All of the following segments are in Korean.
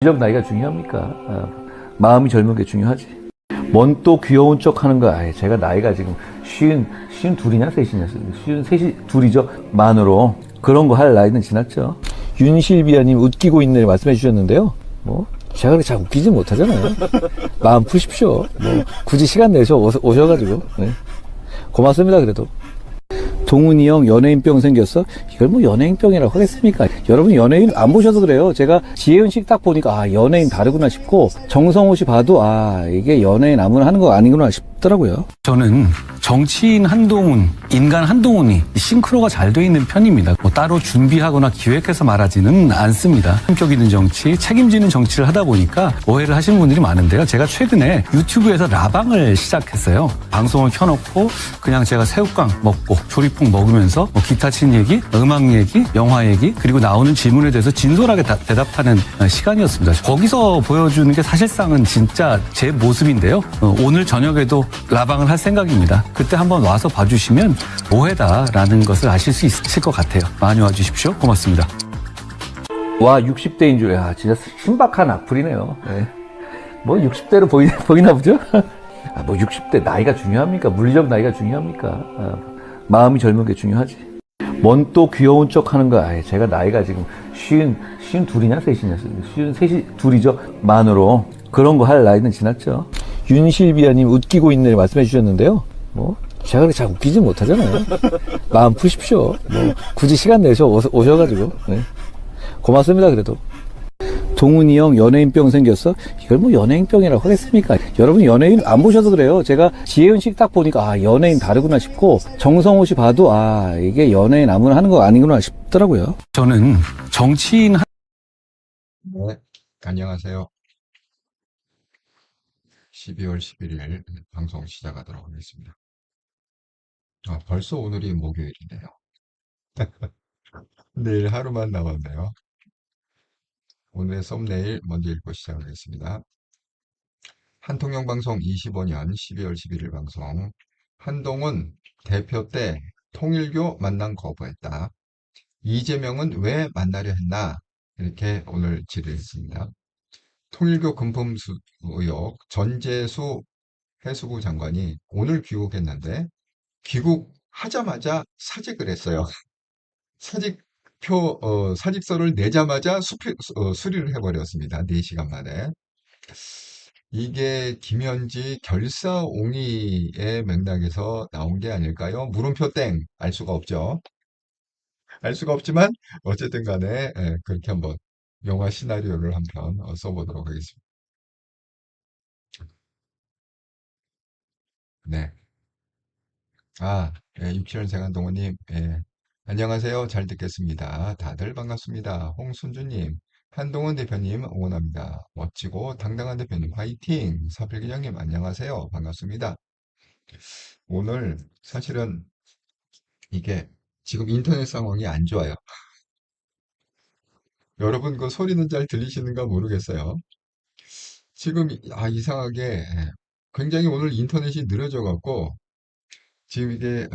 물리적 나이가 중요합니까? 마음이 젊은 게 중요하지. 뭔 또 귀여운 척 하는 거야. 아이, 제가 나이가 지금 쉬운 둘이냐, 셋이냐, 쉬운 셋이 둘이죠. 만으로. 그런 거 할 나이는 지났죠. 윤실비아님 웃기고 있네 말씀해 주셨는데요. 뭐, 제가 그렇게 잘 웃기지 못하잖아요. 마음 푸십시오. 뭐, 굳이 시간 내서 오셔가지고. 네. 고맙습니다, 그래도. 동훈이 형 연예인병 생겼어? 이걸 뭐 연예인병이라고 하겠습니까? 여러분 연예인 안 보셔서 그래요. 제가 지혜은 씨 딱 보니까 아 연예인 다르구나 싶고 정성호 씨 봐도 아 이게 연예인 아무나 하는 거 아니구나 싶더라고요. 저는 정치인 한동훈, 인간 한동훈이 싱크로가 잘 돼 있는 편입니다. 뭐 따로 준비하거나 기획해서 말하지는 않습니다. 품격 있는 정치, 책임지는 정치를 하다 보니까 오해를 하시는 분들이 많은데요. 제가 최근에 유튜브에서 라방을 시작했어요. 방송을 켜놓고 그냥 제가 새우깡 먹고 조리풍 먹으면서 뭐 기타 친 얘기, 음악 얘기, 영화 얘기 그리고 나오는 질문에 대해서 진솔하게 대답하는 시간이었습니다. 거기서 보여주는 게 사실상은 진짜 제 모습인데요. 오늘 저녁에도 라방을 할 생각입니다. 그때 한번 와서 봐주시면 오해다라는 것을 아실 수 있을 것 같아요. 많이 와주십시오. 고맙습니다. 와 60대인 줄, 야 진짜 신박한 악플이네요. 네. 뭐 60대로 보이나 보죠? 뭐 60대 나이가 중요합니까? 물리적 나이가 중요합니까? 마음이 젊은 게 중요하지. 뭔 또 귀여운 척 하는 거야. 아이, 제가 나이가 지금 쉬운 둘이냐, 셋이냐, 쉬운 셋이 둘이죠. 만으로. 그런 거 할 나이는 지났죠. 윤실비아님 웃기고 있네 말씀해 주셨는데요. 뭐, 제가 그렇게 잘 웃기지 못하잖아요. 마음 푸십시오. 뭐, 굳이 시간 내서 오셔가지고. 네. 고맙습니다, 그래도. 동훈이 형 연예인병 생겼어? 이걸 뭐 연예인병이라고 하겠습니까? 여러분 연예인 안 보셔서 그래요. 제가 지혜은 씨 딱 보니까 아 연예인 다르구나 싶고 정성호 씨 봐도 아 이게 연예인 아무나 하는 거 아니구나 싶더라고요. 저는 정치인 네, 안녕하세요. 12월 11일 방송 시작하도록 하겠습니다. 벌써 오늘이 목요일이네요. 내일 하루만 남았네요. 오늘의 썸네일 먼저 읽고 시작하겠습니다. 한통영 방송 25년 12월 11일 방송. 한동훈 대표 때 통일교 만남 거부했다. 이재명은 왜 만나려 했나? 이렇게 오늘 질의했습니다. 통일교 금품수 의혹 전재수 해수부 장관이 오늘 귀국했는데 귀국하자마자 사직을 했어요. 사직서를 내자마자 수리를 해버렸습니다. 4시간 만에. 이게 김현지 결사옹위의 맥락에서 나온 게 아닐까요? 물음표 땡! 알 수가 없죠. 알 수가 없지만 어쨌든 간에 그렇게 한번 영화 시나리오를 한편 써보도록 하겠습니다. 네. 유치원생 한동훈님, 안녕하세요. 잘 듣겠습니다. 다들 반갑습니다. 홍순주님, 한동훈 대표님 응원합니다. 멋지고 당당한 대표님 화이팅! 사필기장님 안녕하세요. 반갑습니다. 오늘 사실은 이게 지금 인터넷 상황이 안 좋아요. 여러분 그 소리는 잘 들리시는가 모르겠어요. 지금 이상하게 굉장히 오늘 인터넷이 느려져 갖고 지금 이게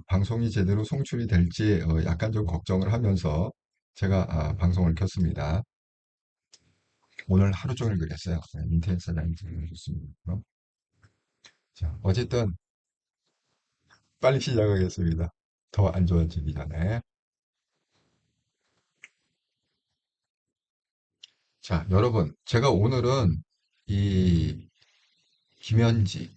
방송이 제대로 송출이 될지 약간 좀 걱정을 하면서 제가 방송을 켰습니다. 오늘 하루 종일 그랬어요. 인터넷 사장이 좋습니다. 자, 어쨌든 빨리 시작하겠습니다. 더 안 좋아지기 전에. 자, 여러분, 제가 오늘은 이 김현지,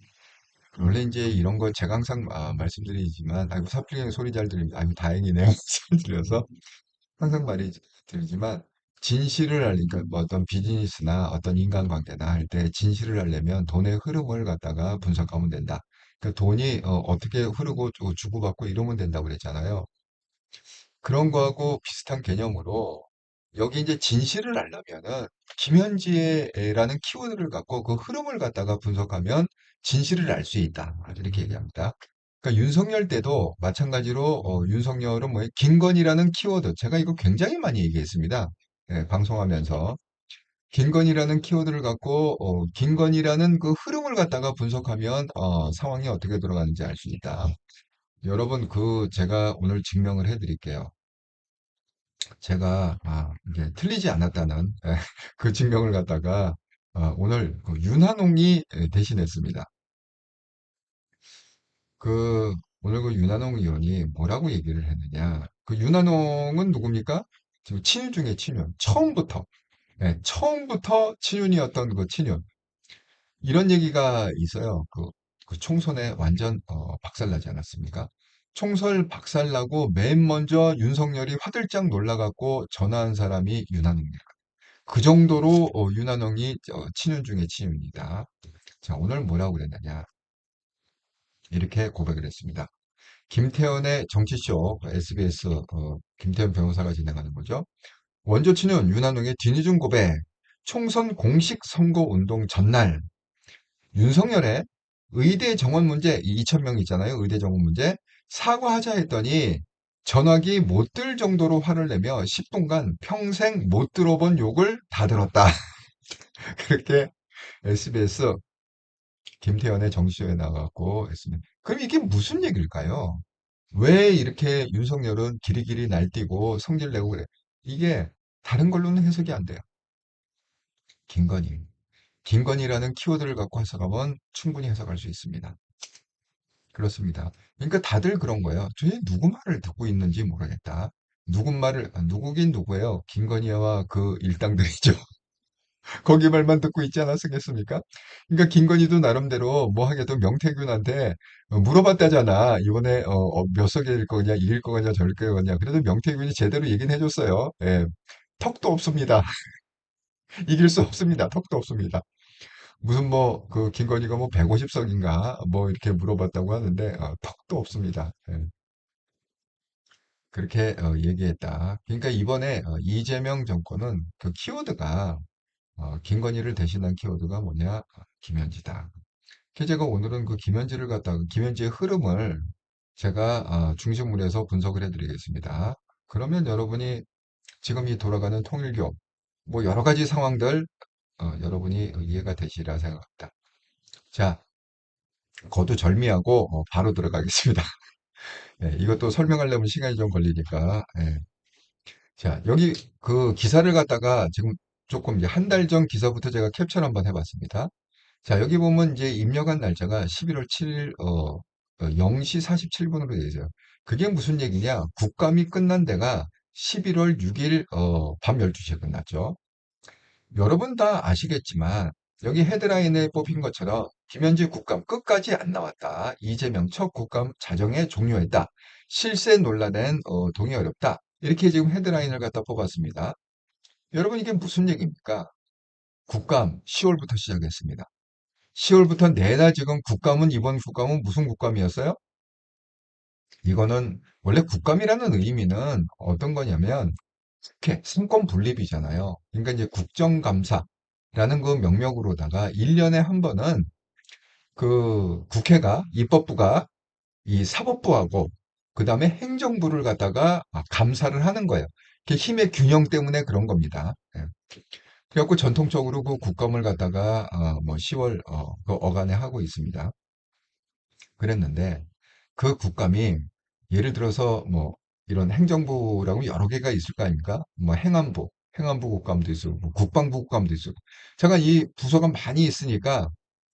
원래 이제 이런 거 제가 항상 말씀드리지만, 아이고, 사필경 소리 잘 들립니다. 아이고, 다행이네요. 소리 들려서. 항상 말씀드리지만 진실을 알리니까 뭐 어떤 비즈니스나 어떤 인간관계나 할 때 진실을 알려면 돈의 흐름을 갖다가 분석하면 된다. 그러니까 돈이 떻게 흐르고 주고받고 이러면 된다고 그랬잖아요. 그런 거하고 비슷한 개념으로 여기 이제 진실을 알려면은 김현지라는 키워드를 갖고 그 흐름을 갖다가 분석하면 진실을 알 수 있다. 이렇게 얘기합니다. 그러니까 윤석열 때도 마찬가지로 윤석열은 뭐 김건희라는 키워드 제가 이거 굉장히 많이 얘기했습니다. 방송하면서 김건희라는 키워드를 갖고 김건희라는 그 흐름을 갖다가 분석하면 상황이 어떻게 돌아가는지 알 수 있다. 여러분 그 제가 오늘 증명을 해드릴게요. 제가 이게 틀리지 않았다는 그 증명을 갖다가 오늘 그 윤한홍이 대신했습니다. 그 오늘 그 윤한홍 의원이 뭐라고 얘기를 했느냐? 그 윤한홍은 누굽니까? 지금 친윤 중에 친윤. 처음부터 친윤이었던 그 친윤. 이런 얘기가 있어요. 그 총선에 완전 박살나지 않았습니까? 총선 박살나고 맨 먼저 윤석열이 화들짝 놀라갖고 전화한 사람이 윤한홍입니다. 그 정도로 윤한홍이 친윤 중에 친윤이다. 자, 오늘 뭐라고 그랬느냐? 이렇게 고백을 했습니다. 김태현의 정치쇼, SBS 김태현 변호사가 진행하는 거죠. 원조 친윤 윤한홍의 뒤늦은 고백. 총선 공식 선거 운동 전날 윤석열의 의대 정원 문제, 2,000명 있잖아요. 의대 정원 문제. 사과하자 했더니 전화기 못 들 정도로 화를 내며 10분간 평생 못 들어본 욕을 다 들었다. 그렇게 SBS 김태현의 정치쇼에 나가고 했습니다. 그럼 이게 무슨 얘기일까요? 왜 이렇게 윤석열은 길이길이 날뛰고 성질내고 그래? 이게 다른 걸로는 해석이 안 돼요. 김건희. 김건희라는 키워드를 갖고 해석하면 충분히 해석할 수 있습니다. 그렇습니다. 그러니까 다들 그런 거예요. 도대체 누구 말을 듣고 있는지 모르겠다. 누구긴 누구예요? 김건희와 그 일당들이죠. 거기 말만 듣고 있지 않았겠습니까? 그러니까 김건희도 나름대로 뭐 하게도 명태균한테 물어봤다잖아. 이번에 몇 석일 거냐, 이길 거냐, 저릴 거냐. 그래도 명태균이 제대로 얘기는 해줬어요. 예, 턱도 없습니다. 이길 수 없습니다. 턱도 없습니다. 무슨 뭐 그 김건희가 뭐 150석인가 뭐 이렇게 물어봤다고 하는데 턱도 없습니다. 예, 그렇게 얘기했다. 그러니까 이번에 이재명 정권은 그 키워드가 김건희를 대신한 키워드가 뭐냐? 김현지다. 그래서 제가 오늘은 그 김현지를 갖다가 김현지의 흐름을 제가 중심으로 해서 분석을 해드리겠습니다. 그러면 여러분이 지금 이 돌아가는 통일교 뭐 여러 가지 상황들 여러분이 이해가 되시리라 생각합니다. 자, 거두절미하고 바로 들어가겠습니다. 예, 이것도 설명하려면 시간이 좀 걸리니까. 예. 자, 여기 그 기사를 갖다가 지금 조금 이제 한 달 전 기사부터 제가 캡처를 한번 해봤습니다. 자, 여기 보면 이제 입력한 날짜가 11월 7일, 0시 47분으로 되어 있어요. 그게 무슨 얘기냐? 국감이 끝난 데가 11월 6일, 밤 12시에 끝났죠. 여러분 다 아시겠지만, 여기 헤드라인에 뽑힌 것처럼, 김현지 국감 끝까지 안 나왔다. 이재명 첫 국감 자정에 종료했다. 실세 논란엔 동의 어렵다. 이렇게 지금 헤드라인을 갖다 뽑았습니다. 여러분 이게 무슨 얘기입니까? 국감 10월부터 시작했습니다. 10월부터 내다 지금 국감은 이번 국감은 무슨 국감이었어요? 이거는 원래 국감이라는 의미는 어떤 거냐면 국회 삼권 분립이잖아요. 그러니까 이제 국정감사라는 그 명명으로다가 1년에 한 번은 그 국회가 입법부가 이 사법부하고 그다음에 행정부를 갖다가 감사를 하는 거예요. 그게 힘의 균형 때문에 그런 겁니다. 예. 그래갖고 전통적으로 그 국감을 갖다가 뭐 10월 그 어간에 하고 있습니다. 그랬는데 그 국감이 예를 들어서 뭐 이런 행정부라고 여러 개가 있을 거 아닙니까? 뭐 행안부 국감도 있고 뭐 국방부 국감도 있고 제가 이 부서가 많이 있으니까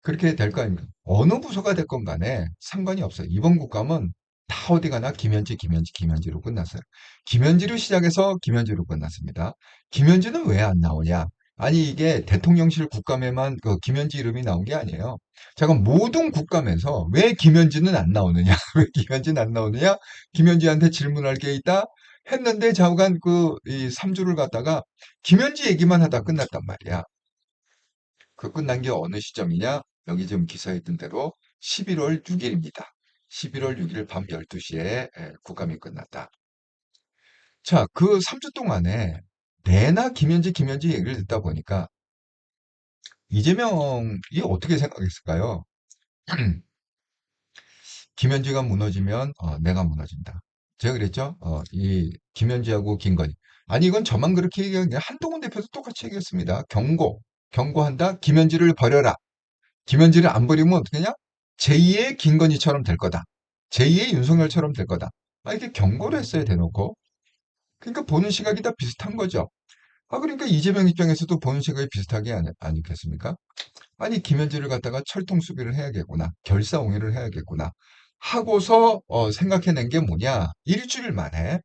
그렇게 될 거 아닙니까? 어느 부서가 됐건 간에 상관이 없어요. 이번 국감은 다 어디 가나 김현지로 끝났어요. 김현지로 시작해서 김현지로 끝났습니다. 김현지는 왜 안 나오냐? 아니 이게 대통령실 국감에만 그 김현지 이름이 나온 게 아니에요. 잠깐 모든 국감에서 왜 김현지는 안 나오느냐? 왜 김현지는 안 나오느냐? 김현지한테 질문할 게 있다? 했는데 좌우간 이 3주를 갖다가 김현지 얘기만 하다 끝났단 말이야. 그 끝난 게 어느 시점이냐? 여기 지금 기사에 뜬 대로 11월 6일입니다. 11월 6일 밤 12시에 국감이 끝났다. 자, 그 3주 동안에 내나 김현지 얘기를 듣다 보니까 이재명이 어떻게 생각했을까요? 김현지가 무너지면 내가 무너진다. 제가 그랬죠? 이 김현지하고 김건희. 아니 이건 저만 그렇게 얘기한 게 한동훈 대표도 똑같이 얘기했습니다. 경고한다. 김현지를 버려라. 김현지를 안 버리면 어떻게 하냐? 제2의 김건희처럼 될 거다. 제2의 윤석열처럼 될 거다. 이게 경고를 했어요, 대놓고. 그러니까 보는 시각이 다 비슷한 거죠. 그러니까 이재명 입장에서도 보는 시각이 비슷하게 아니겠습니까? 아니, 김현지를 갖다가 철통 수비를 해야겠구나. 결사옹위를 해야겠구나. 하고서 생각해낸 게 뭐냐? 일주일 만에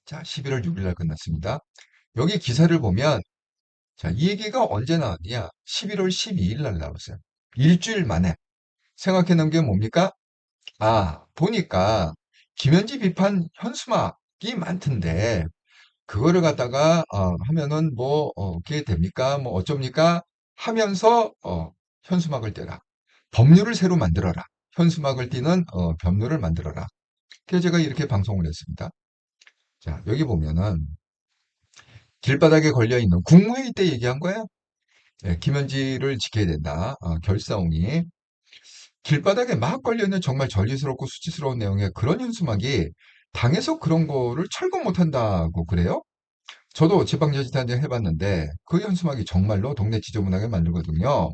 자, 11월 6일 날 끝났습니다. 여기 기사를 보면 자, 이 얘기가 언제 나왔냐? 11월 12일 날 나왔어요. 일주일 만에 생각해낸 게 뭡니까? 보니까 김현지 비판 현수막이 많던데 그거를 갖다가 하면은 뭐 어떻게 됩니까? 뭐 어쩝니까? 하면서 현수막을 떼라. 법률을 새로 만들어라. 현수막을 띄는 법률을 만들어라. 그래서 제가 이렇게 방송을 했습니다. 자, 여기 보면은 길바닥에 걸려 있는 국무회의 때 얘기한 거예요. 예, 김현지를 지켜야 된다. 결사옹이 길바닥에 막 걸려 있는 정말 전리스럽고 수치스러운 내용의 그런 현수막이 당에서 그런 거를 철거 못한다고 그래요? 저도 지방자치단장 해봤는데 그 현수막이 정말로 동네 지저분하게 만들거든요.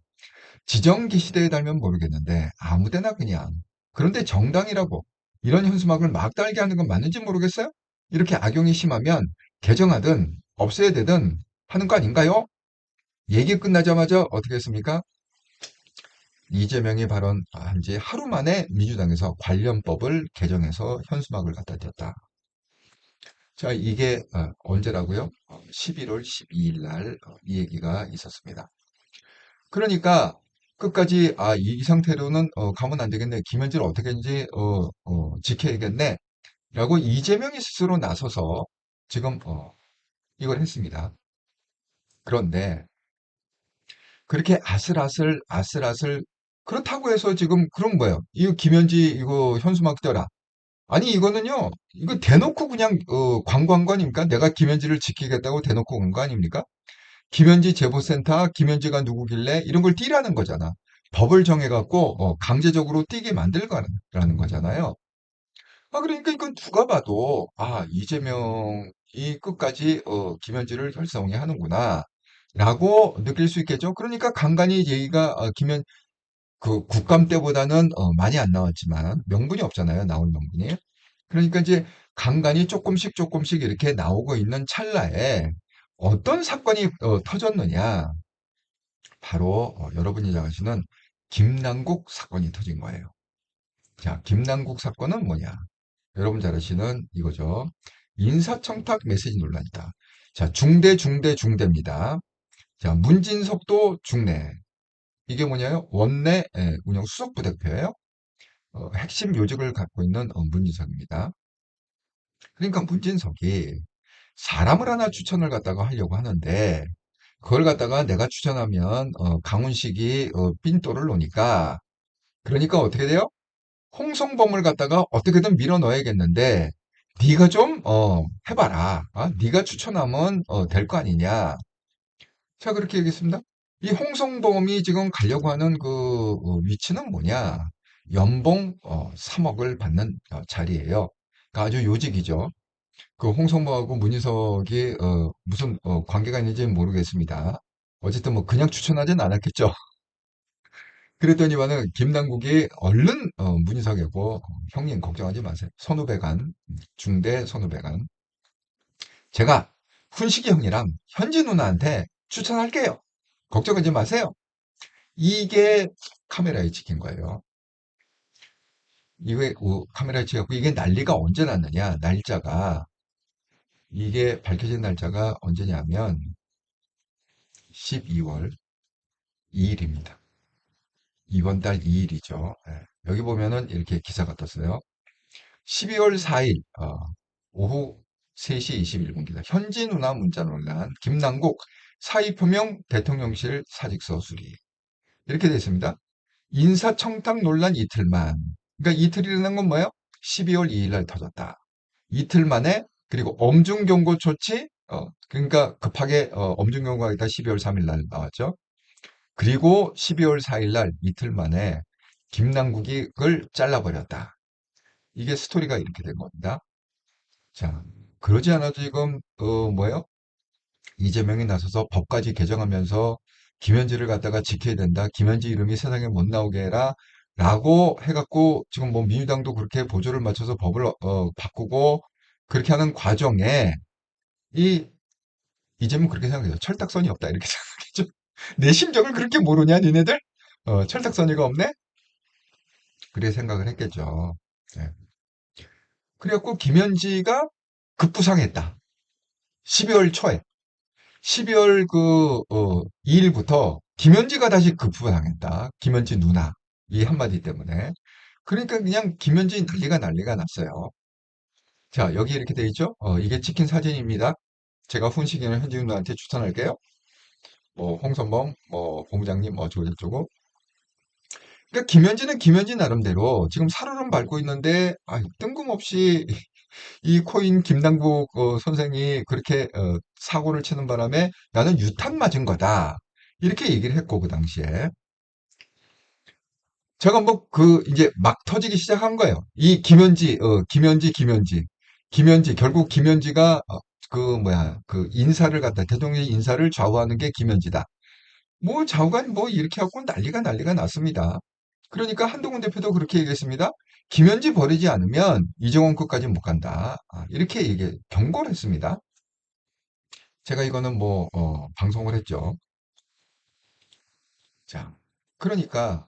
지정기 시대에 달면 모르겠는데 아무데나 그냥. 그런데 정당이라고 이런 현수막을 막 달게 하는 건 맞는지 모르겠어요? 이렇게 악용이 심하면 개정하든 없애야 되든 하는 거 아닌가요? 얘기 끝나자마자 어떻게 했습니까? 이재명이 발언한 지 하루 만에 민주당에서 관련법을 개정해서 현수막을 갖다 댔다. 자, 이게 언제라고요? 11월 12일 날 이 얘기가 있었습니다. 그러니까 끝까지 이 상태로는 가면 안 되겠네. 김현지를 어떻게든지 지켜야겠네. 라고 이재명이 스스로 나서서 지금 이걸 했습니다. 그런데 그렇게 아슬아슬 그렇다고 해서 지금 그런 거예요. 이거 김현지 이거 현수막 떼라. 아니 이거는요. 이거 대놓고 그냥 관광관입니까? 내가 김현지를 지키겠다고 대놓고 온 거 아닙니까? 김현지 제보센터, 김현지가 누구길래 이런 걸 띠라는 거잖아. 법을 정해갖고 강제적으로 띠게 만들라는 거잖아요. 그러니까 이건 누가 봐도 이재명이 끝까지 김현지를 결사옹위 하는구나 라고 느낄 수 있겠죠. 그러니까 간간히 얘기가 그 국감 때보다는 많이 안 나왔지만 명분이 없잖아요. 나올 명분이. 그러니까 이제 간간히 조금씩 이렇게 나오고 있는 찰나에 어떤 사건이 터졌느냐. 바로 여러분이 잘 아시는 김남국 사건이 터진 거예요. 자, 김남국 사건은 뭐냐? 여러분 잘 아시는 이거죠. 인사청탁 메시지 논란이다. 자, 중대입니다. 자, 문진석도 중대. 이게 뭐냐요? 원내 운영 수석부대표예요. 핵심 요직을 갖고 있는 문진석입니다. 그러니까 문진석이 사람을 하나 추천을 갖다가 하려고 하는데 그걸 갖다가 내가 추천하면 강훈식이 삔또를 놓으니까 그러니까 어떻게 돼요? 홍성범을 갖다가 어떻게든 밀어 넣어야겠는데 네가 좀 해봐라. 네가 추천하면 될 거 아니냐. 자, 그렇게 얘기했습니다. 이 홍성범이 지금 가려고 하는 그 위치는 뭐냐? 연봉 3억을 받는 자리예요. 그러니까 아주 요직이죠. 그 홍성범하고 문희석이 무슨 관계가 있는지는 모르겠습니다. 어쨌든 뭐 그냥 추천하진 않았겠죠. 그랬더니만은 김남국이 얼른 문희석이고 형님 걱정하지 마세요. 선후배간 중대 선후배간 제가 훈식이 형이랑 현지 누나한테 추천할게요. 걱정하지 마세요. 이게 카메라에 찍힌 거예요. 이게 카메라에 찍혔고 이게 난리가 언제 났느냐? 날짜가 이게 밝혀진 날짜가 언제냐면 12월 2일입니다. 이번 달 2일이죠. 여기 보면은 이렇게 기사가 떴어요. 12월 4일 오후 3시 21분입니다. 현지 누나 문자 논란 김남국 사의 표명 대통령실 사직서 수리 이렇게 되어 있습니다. 인사청탁 논란 이틀만 그러니까 이틀이라는 건 뭐예요? 12월 2일 날 터졌다. 이틀 만에 그리고 엄중경고 조치 그러니까 급하게 엄중경고가 있다 12월 3일 날 나왔죠. 그리고 12월 4일 날 이틀 만에 김남국이 그걸 잘라버렸다. 이게 스토리가 이렇게 된 겁니다. 자, 그러지 않아도 지금 뭐예요? 이재명이 나서서 법까지 개정하면서 김현지를 갖다가 지켜야 된다. 김현지 이름이 세상에 못 나오게 해라. 라고 해갖고 지금 뭐 민주당도 그렇게 보조를 맞춰서 법을 바꾸고 그렇게 하는 과정에 이 이재명 그렇게 생각해요. 철딱서니 없다 이렇게 생각했죠. 내 심정을 그렇게 모르냐 니네들? 철딱서니가 없네? 그렇게 생각을 했겠죠. 예. 그래갖고 김현지가 급부상했다. 12월 초에 12월 2일부터 김현지가 다시 급부상했다. 김현지 누나 이 한마디 때문에. 그러니까 그냥 김현지 난리가 났어요. 자, 여기 이렇게 돼 있죠? 이게 찍힌 사진입니다. 제가 훈시기는 현지 누나한테 추천할게요. 뭐 홍선범, 뭐 본부장님, 뭐 어쩌고저쩌고. 그러니까 김현지는 김현지 나름대로 지금 살얼음 밟고 있는데 뜬금없이 이 코인 김남국 선생이 그렇게 사고를 치는 바람에 나는 유탄 맞은 거다. 이렇게 얘기를 했고 그 당시에 제가 뭐 이제 막 터지기 시작한 거예요. 이 김현지 결국 김현지가 그 인사를 갖다 대통령 인사를 좌우하는 게 김현지다. 뭐 좌우간 뭐 이렇게 하고 난리가 났습니다. 그러니까 한동훈 대표도 그렇게 얘기했습니다. 김현지 버리지 않으면 이정원 끝까지 못 간다. 이렇게 경고를 했습니다. 제가 이거는 뭐 방송을 했죠. 자, 그러니까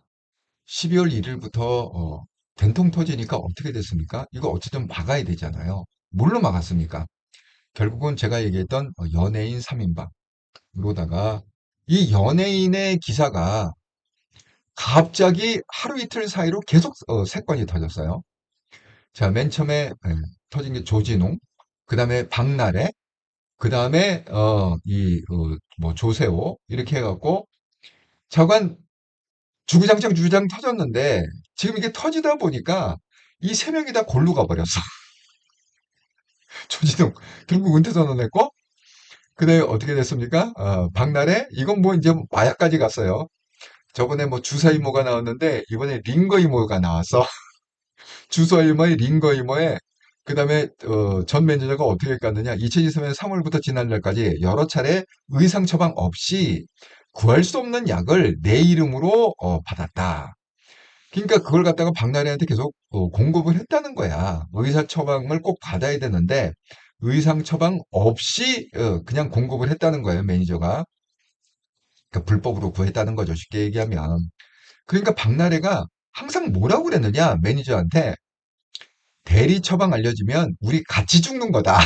12월 1일부터 된통 터지니까 어떻게 됐습니까? 이거 어쨌든 막아야 되잖아요. 뭘로 막았습니까? 결국은 제가 얘기했던 연예인 3인방으로다가 이 연예인의 기사가 갑자기 하루 이틀 사이로 계속 3건이 터졌어요. 자, 맨 처음에 터진 게 조진웅, 그 다음에 박나래, 그 다음에 뭐 조세호 이렇게 해갖고 자관 주구장창 터졌는데 지금 이게 터지다 보니까 이 3명이 다 골로 가버렸어. 조진웅 결국 은퇴 선언했고 그 다음에 어떻게 됐습니까? 박나래 이건 뭐 이제 마약까지 갔어요. 저번에 뭐 주사 이모가 나왔는데 이번에 링거 이모가 나왔어. 주사 이모의 링거 이모에 그 다음에 전 매니저가 어떻게 갔느냐 2023년 3월부터 지난달까지 여러 차례 의상 처방 없이 구할 수 없는 약을 내 이름으로 받았다. 그러니까 그걸 갖다가 박나래한테 계속 공급을 했다는 거야. 의사 처방을 꼭 받아야 되는데 의상 처방 없이 그냥 공급을 했다는 거예요, 매니저가. 그러니까 불법으로 구했다는 거죠, 쉽게 얘기하면. 그러니까 박나래가 항상 뭐라고 그랬느냐, 매니저한테. 대리 처방 알려지면 우리 같이 죽는 거다.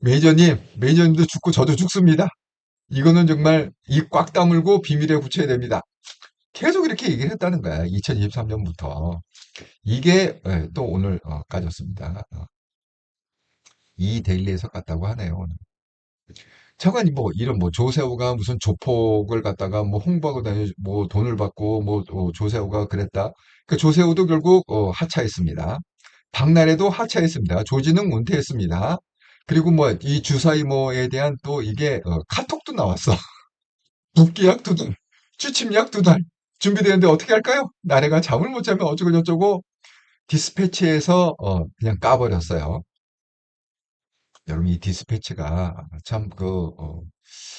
매니저님도 죽고 저도 죽습니다. 이거는 정말 입 꽉 다물고 비밀에 붙여야 됩니다. 계속 이렇게 얘기를 했다는 거야, 2023년부터. 이게 또 오늘 까졌습니다. 이 데일리에서 깠다고 하네요, 오늘. 차관이 뭐 이런 뭐 조세호가 무슨 조폭을 갖다가 뭐 홍보하고 다니 뭐 돈을 받고 뭐 조세호가 그랬다. 그 조세호도 결국 하차했습니다. 박나래도 하차했습니다. 조진웅 은퇴했습니다. 그리고 뭐 이 주사이모에 대한 또 이게 카톡도 나왔어. 붓기약 2달, 취침약 2달 준비되는데 어떻게 할까요? 나래가 잠을 못 자면 어쩌고 저쩌고 디스패치에서 그냥 까버렸어요. 여러분 이 디스패치가 참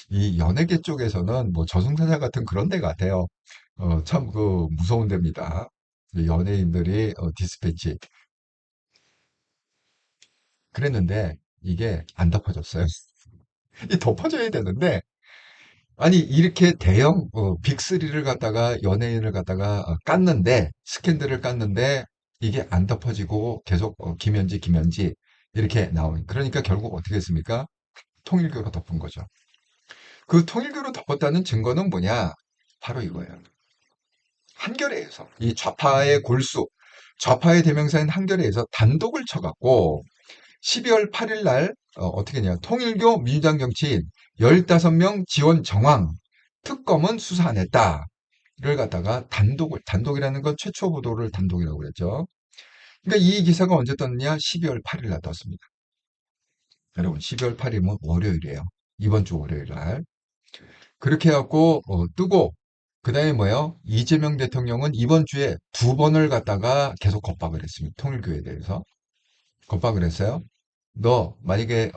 이 연예계 쪽에서는 뭐 저승사자 같은 그런 데 같아요. 참 무서운 데입니다. 이 연예인들이 디스패치 그랬는데 이게 안 덮어졌어요. 이 덮어져야 되는데 아니 이렇게 대형 빅3를 갖다가 연예인을 갖다가 깠는데 스캔들을 깠는데 이게 안 덮어지고 계속 김현지 이렇게 나오는 그러니까 결국 어떻게 했습니까? 통일교로 덮은 거죠. 그 통일교로 덮었다는 증거는 뭐냐? 바로 이거예요. 한겨레에서 이 좌파의 골수, 좌파의 대명사인 한겨레에서 단독을 쳐갖고 12월 8일 날 어떻게 했냐? 통일교 민주당 정치인 15명 지원 정황 특검은 수사 안 했다. 를 갖다가 단독이라는 건 최초 보도를 단독이라고 그랬죠. 그러니까 이 기사가 언제 떴느냐? 12월 8일 날 떴습니다. 여러분 12월 8일이면 월요일이에요. 이번 주 월요일 날. 그렇게 해갖고 뜨고 그 다음에 뭐예요? 이재명 대통령은 이번 주에 2번을 갖다가 계속 겁박을 했습니다. 통일교에 대해서. 겁박을 했어요. 너 만약에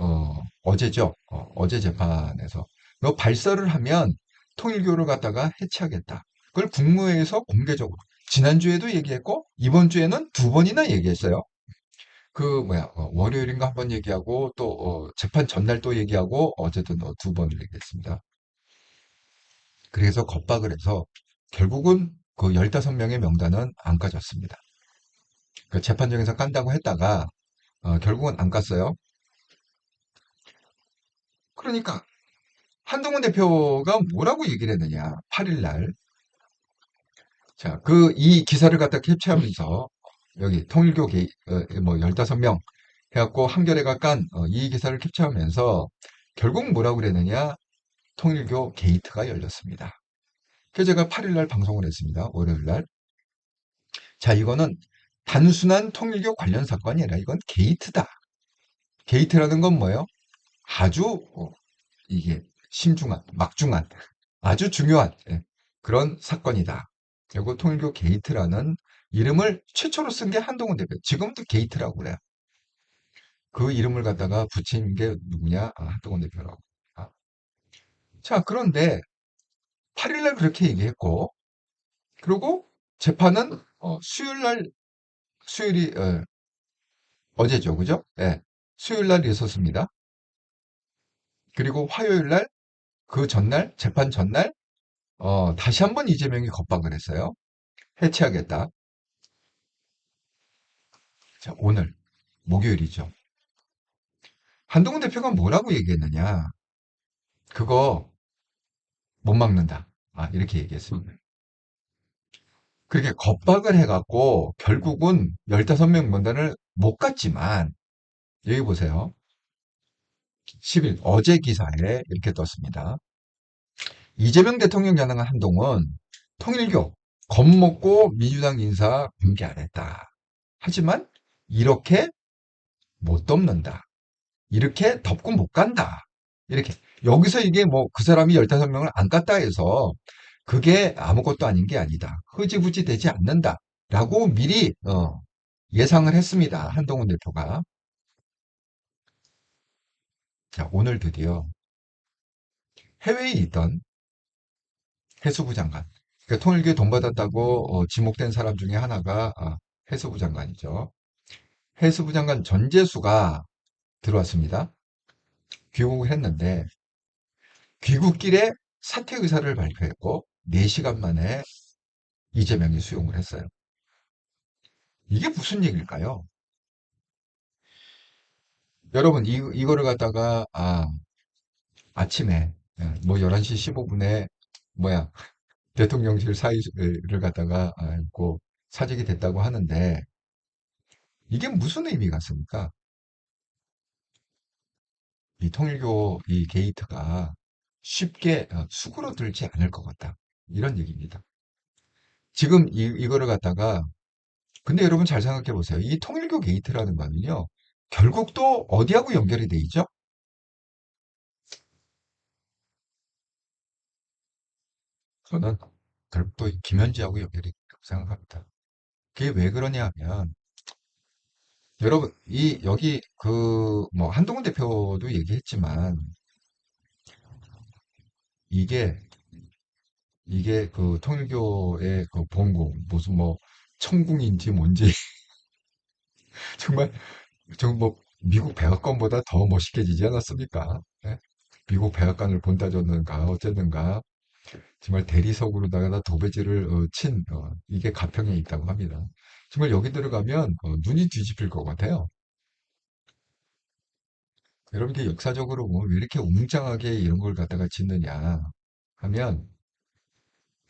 어제죠. 어제 재판에서 너 발설을 하면 통일교를 갖다가 해체하겠다. 그걸 국무회의에서 공개적으로 지난주에도 얘기했고 이번 주에는 2번이나 얘기했어요. 월요일인가 한 번 얘기하고, 또, 재판 전날 또 얘기하고, 어쨌든 두 번을 얘기했습니다. 그래서 겁박을 해서, 결국은 그 15명의 명단은 안 까졌습니다. 그 재판정에서 깐다고 했다가, 결국은 안 깠어요. 그러니까, 한동훈 대표가 뭐라고 얘기를 했느냐, 8일 날. 자, 이 기사를 갖다 캡처하면서, 여기 통일교 15명 해갖고 한겨레가 깐 이 기사를 캡처하면서 결국 뭐라고 그랬느냐? 통일교 게이트가 열렸습니다. 그래서 제가 8일 날 방송을 했습니다. 월요일 날. 자, 이거는 단순한 통일교 관련 사건이 아니라 이건 게이트다. 게이트라는 건 뭐예요? 아주 이게 심중한, 막중한, 아주 중요한 그런 사건이다. 그리고 통일교 게이트라는 이름을 최초로 쓴 게 한동훈 대표. 지금도 게이트라고 그래요. 그 이름을 갖다가 붙인 게 누구냐? 한동훈 대표라고. 아, 자, 그런데 8일 날 그렇게 얘기했고, 그리고 재판은 수요일 날, 수요일이 어제죠, 그죠? 예, 수요일 날 있었습니다. 그리고 화요일 날, 그 전날, 재판 전날, 다시 한번 이재명이 겁박을 했어요. 해체하겠다. 자, 오늘 목요일이죠. 한동훈 대표가 뭐라고 얘기했느냐? 그거 못 막는다. 이렇게 얘기했습니다. 그렇게 겁박을 해갖고 결국은 15명 명단을 못 갔지만 여기 보세요. 10일 어제 기사에 이렇게 떴습니다. 이재명 대통령 연행한 한동훈 통일교 겁먹고 민주당 인사 공개 안 했다. 하지만 이렇게 못 덮는다. 이렇게 덮고 못 간다. 이렇게 여기서 이게 뭐 그 사람이 15명을 안 깠다 해서 그게 아무것도 아닌 게 아니다. 흐지부지 되지 않는다. 라고 미리 예상을 했습니다. 한동훈 대표가. 자, 오늘 드디어 해외에 있던 해수부 장관, 그러니까 통일교에 돈 받았다고 지목된 사람 중에 하나가 해수부 장관이죠. 해수부 장관 전재수가 들어왔습니다. 귀국을 했는데 귀국길에 사퇴 의사를 발표했고 4시간 만에 이재명이 수용을 했어요. 이게 무슨 얘기일까요? 여러분 이거를 갖다가 아침에 뭐 11시 15분에 뭐야 대통령실 사의를 갖다가 있고 사직이 됐다고 하는데 이게 무슨 의미가 있습니까? 이 통일교 이 게이트가 쉽게 수그러들지 않을 것 같다. 이런 얘기입니다. 지금 이거를 갖다가 근데 여러분 잘 생각해 보세요. 이 통일교 게이트라는 거는요. 결국 또 어디하고 연결이 돼 있죠? 저는 결국 또 김현지하고 연결이 있다고 생각합니다. 그게 왜 그러냐 하면 여러분 이 여기 그 뭐 한동훈 대표도 얘기했지만 이게 그 통일교의 그 본궁 무슨 뭐 천궁인지 뭔지 정말 정말 뭐 미국 백악관보다 더 멋있게 지지 않았습니까? 예? 미국 백악관을 본따 줬는가 어쨌는가 정말 대리석으로다가 도배지를 친 이게 가평에 있다고 합니다. 정말 여기 들어가면 눈이 뒤집힐 것 같아요. 여러분 이게 역사적으로 보면 왜 이렇게 웅장하게 이런 걸 갖다가 짓느냐 하면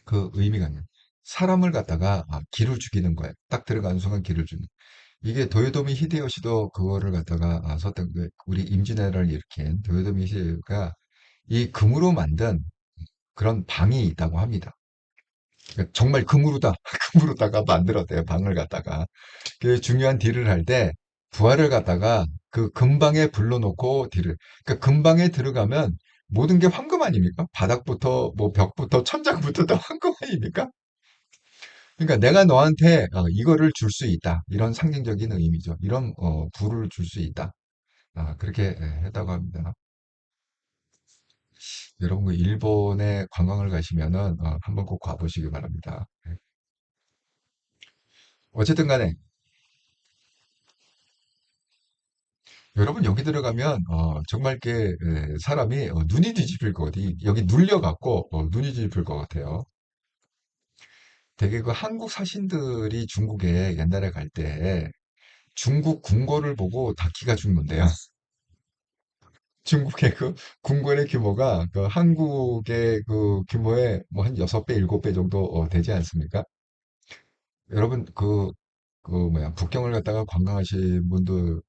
그 의미가 있는 사람을 갖다가 기를 죽이는 거예요. 딱 들어가는 순간 기를 주는. 이게 도요토미 히데요시도 그거를 갖다가 썼던 우리 임진왜란을 일으킨 도요토미 히데요시가 이 금으로 만든 그런 방이 있다고 합니다. 그러니까 정말 금으로다 금으로다가 만들었대요 방을 갖다가 그 중요한 딜을 할 때 부하를 갖다가 그 금방에 불러놓고 딜을 그러니까 금방에 들어가면 모든 게 황금 아닙니까? 바닥부터 뭐 벽부터 천장부터 다 황금 아닙니까? 그러니까 내가 너한테 이거를 줄 수 있다 이런 상징적인 의미죠. 이런 부를 줄 수 있다. 그렇게 했다고 합니다. 여러분 그 일본에 관광을 가시면은 한번 꼭 가보시기 바랍니다. 어쨌든 간에 여러분 여기 들어가면 정말 사람이 눈이 뒤집힐 것 같아요. 여기 눌려갖고 눈이 뒤집힐 것 같아요. 되게 그 한국 사신들이 중국에 옛날에 갈 때 중국 궁궐을 보고 다 기가 죽는데요. 중국의 그 궁궐의 규모가 그 한국의 그 규모의 뭐 한 6배, 7배 정도 되지 않습니까? 여러분 북경을 갔다가 관광하신 분들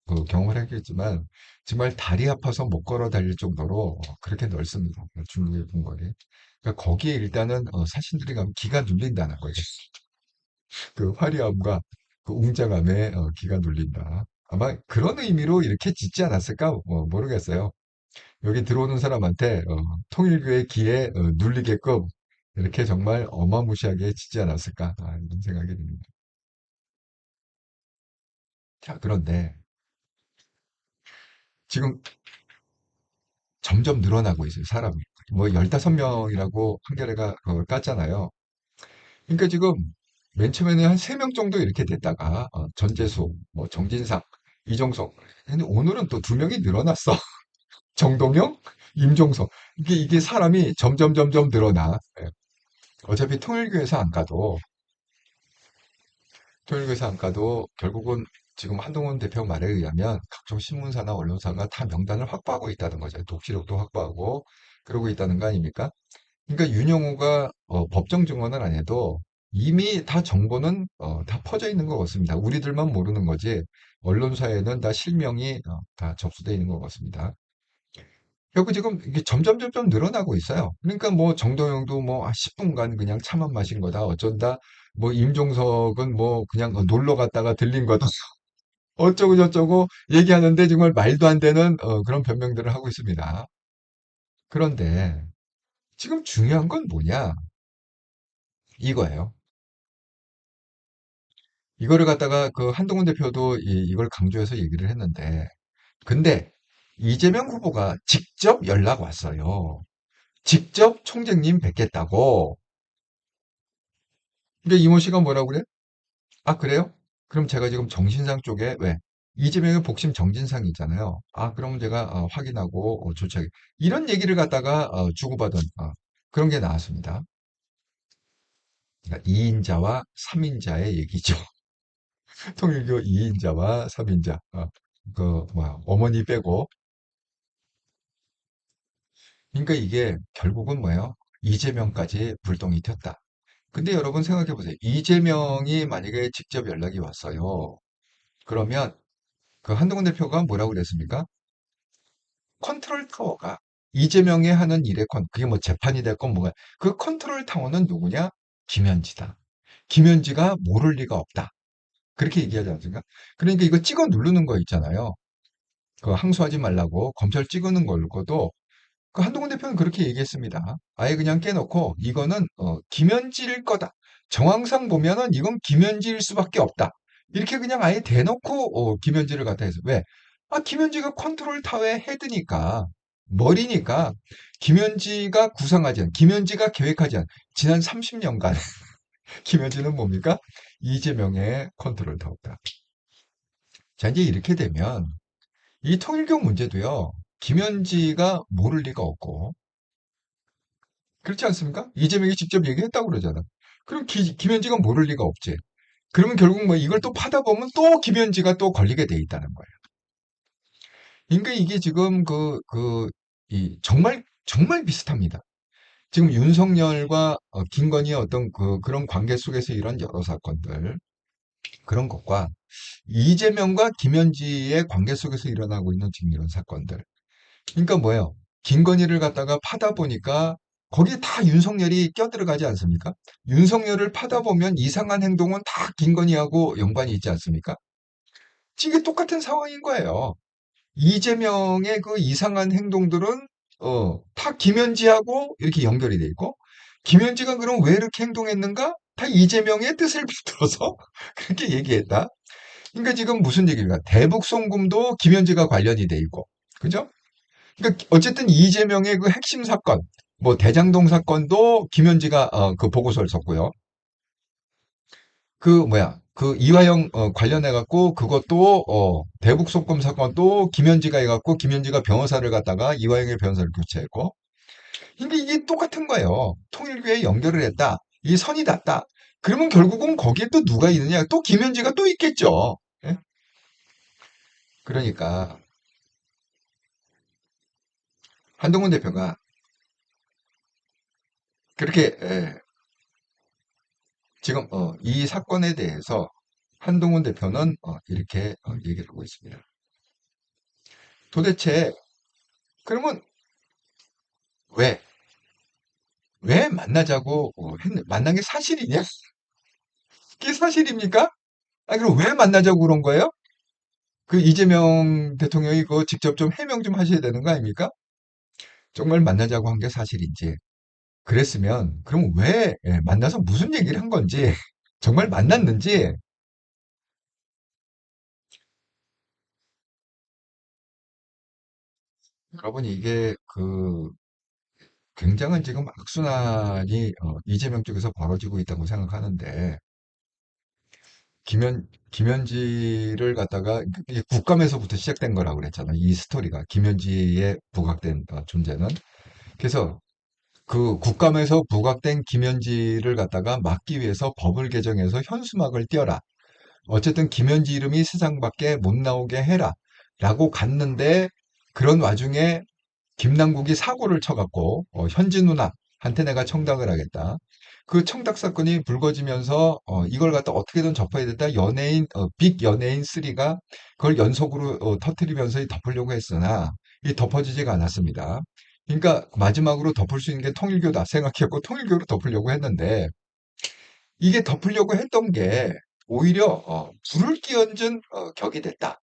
그 경험을 했겠지만 정말 다리 아파서 못 걸어 다닐 정도로 그렇게 넓습니다. 중국의 궁궐이. 그러니까 거기에 일단은 사신들이 가면 기가 눌린다는 거죠. 그 화려함과 그 웅장함에 기가 눌린다. 아마 그런 의미로 이렇게 짓지 않았을까 모르겠어요. 여기 들어오는 사람한테 통일교의 기에 눌리게끔 이렇게 정말 어마무시하게 짓지 않았을까 이런 생각이 듭니다. 자, 그런데 지금 점점 늘어나고 있어요, 사람이. 뭐 15명이라고 한겨레가 그걸 깠잖아요. 그러니까 지금 맨 처음에는 한 3명 정도 이렇게 됐다가 전재수, 뭐 정진상, 이종석. 근데 오늘은 또 2명이 늘어났어. 정동영, 임종석. 이게 사람이 점점 늘어나. 예. 어차피 통일교에서 안 가도 결국은 지금 한동훈 대표 말에 의하면 각종 신문사나 언론사가 다 명단을 확보하고 있다는 거죠. 독시록도 확보하고 그러고 있다는 거 아닙니까? 그러니까 윤영호가 법정 증언을 안 해도 이미 다 정보는 다 퍼져 있는 것 같습니다. 우리들만 모르는 거지 언론사에는 다 실명이 다 접수되어 있는 것 같습니다. 그리고 지금 이게 점점 늘어나고 있어요. 그러니까 뭐 정동영도 뭐 10분간 그냥 차만 마신 거다. 어쩐다. 뭐 임종석은 뭐 그냥 놀러 갔다가 들린 거다. 어쩌고 저쩌고 얘기하는데 정말 말도 안 되는 그런 변명들을 하고 있습니다. 그런데 지금 중요한 건 뭐냐? 이거예요. 이거를 갖다가 그 한동훈 대표도 이걸 강조해서 얘기를 했는데, 근데 이재명 후보가 직접 연락 왔어요. 직접 총재님 뵙겠다고. 근데 이모 씨가 뭐라고 그래? 아, 그래요? 그럼 제가 지금 정신상 쪽에, 왜? 이재명의 복심 정진상이 있잖아요. 아, 그러면 제가 확인하고 조치하게. 이런 얘기를 갖다가 주고받은 그런 게 나왔습니다. 그러니까 2인자와 3인자의 얘기죠. 통일교 2인자와 3인자. 어머니 빼고. 그러니까 이게 결국은 뭐예요? 이재명까지 불똥이 튀었다. 근데 여러분 생각해 보세요. 이재명이 만약에 직접 연락이 왔어요. 그러면 그 한동훈 대표가 뭐라고 그랬습니까? 컨트롤 타워가 이재명이 하는 일의 그게 뭐 재판이 됐건 뭐가 그 컨트롤 타워는 누구냐? 김현지다. 김현지가 모를 리가 없다. 그렇게 얘기하지 않습니까? 그러니까 이거 찍어 누르는 거 있잖아요. 그 항소하지 말라고 검찰 찍어는 걸고도 그 한동훈 대표는 그렇게 얘기했습니다. 아예 그냥 깨놓고 이거는 김현지일 거다. 정황상 보면은 이건 김현지일 수밖에 없다. 이렇게 그냥 아예 대놓고 김현지를 갖다 해서 왜? 아, 김현지가 컨트롤 타워의 헤드니까 머리니까 김현지가 구상하지 않은 김현지가 계획하지 않은 지난 30년간 김현지는 뭡니까? 이재명의 컨트롤 타워다. 자, 이제 이렇게 되면 이 통일교 문제도요. 김현지가 모를 리가 없고 그렇지 않습니까? 이재명이 직접 얘기했다고 그러잖아. 그럼 김현지가 모를 리가 없지. 그러면 결국 뭐 이걸 또 파다 보면 또 김현지가 또 걸리게 돼 있다는 거예요. 그러니까 이게 지금 정말 비슷합니다. 지금 윤석열과 김건희의 어떤 그런 관계 속에서 이런 여러 사건들, 그런 것과 이재명과 김현지의 관계 속에서 일어나고 있는 지금 이런 사건들. 그러니까 뭐예요? 김건희를 갖다가 파다 보니까 거기에 다 윤석열이 껴들어가지 않습니까? 윤석열을 파다 보면 이상한 행동은 다 김건희하고 연관이 있지 않습니까? 이게 똑같은 상황인 거예요. 이재명의 그 이상한 행동들은 다 김현지하고 이렇게 연결이 돼 있고 김현지가 그럼 왜 이렇게 행동했는가? 다 이재명의 뜻을 받들어서 그렇게 얘기했다. 그러니까 지금 무슨 얘기인가? 대북 송금도 김현지가 관련이 돼 있고, 그죠? 그러니까 어쨌든 이재명의 그 핵심 사건, 뭐 대장동 사건도 김현지가 그 보고서를 썼고요. 그 이화영 관련해 갖고 그것도 대북 속금 사건도 김현지가 해갖고 김현지가 변호사를 갖다가 이화영의 변호사를 교체했고 근데 이게 똑같은 거예요. 통일교에 연결을 했다. 이 선이 닿다. 그러면 결국은 거기에 또 누가 있느냐? 또 김현지가 또 있겠죠. 예? 그러니까 한동훈 대표가 그렇게 지금 이 사건에 대해서 한동훈 대표는 이렇게 얘기를 하고 있습니다. 도대체 그러면 왜, 왜 만나자고 만난 게 사실이냐? 그게 사실입니까? 아, 그럼 왜 만나자고 그런 거예요? 그 이재명 대통령이 그거 직접 좀 해명 좀 하셔야 되는 거 아닙니까? 정말 만나자고 한 게 사실인지. 그랬으면, 그럼 왜 만나서 무슨 얘기를 한 건지, 정말 만났는지, 여러분 이게 굉장한 지금 악순환이 이재명 쪽에서 벌어지고 있다고 생각하는데, 김현지를 갖다가 이게 국감에서부터 시작된 거라고 그랬잖아요. 이 스토리가. 김현지의 부각된 존재는. 그래서 그 국감에서 부각된 김현지를 갖다가 막기 위해서 법을 개정해서 현수막을 띄어라. 어쨌든 김현지 이름이 세상 밖에 못 나오게 해라. 라고 갔는데 그런 와중에 김남국이 사고를 쳐갖고 현지 누나한테 내가 청탁을 하겠다. 그 청탁 사건이 불거지면서 이걸 갖다 어떻게든 접어야 됐다. 빅 연예인 3가 그걸 연속으로 터트리면서 덮으려고 했으나 이 덮어지지가 않았습니다. 그러니까 마지막으로 덮을 수 있는 게 통일교다 생각했고 통일교로 덮으려고 했는데 이게 덮으려고 했던 게 오히려 불을 끼얹은 격이 됐다.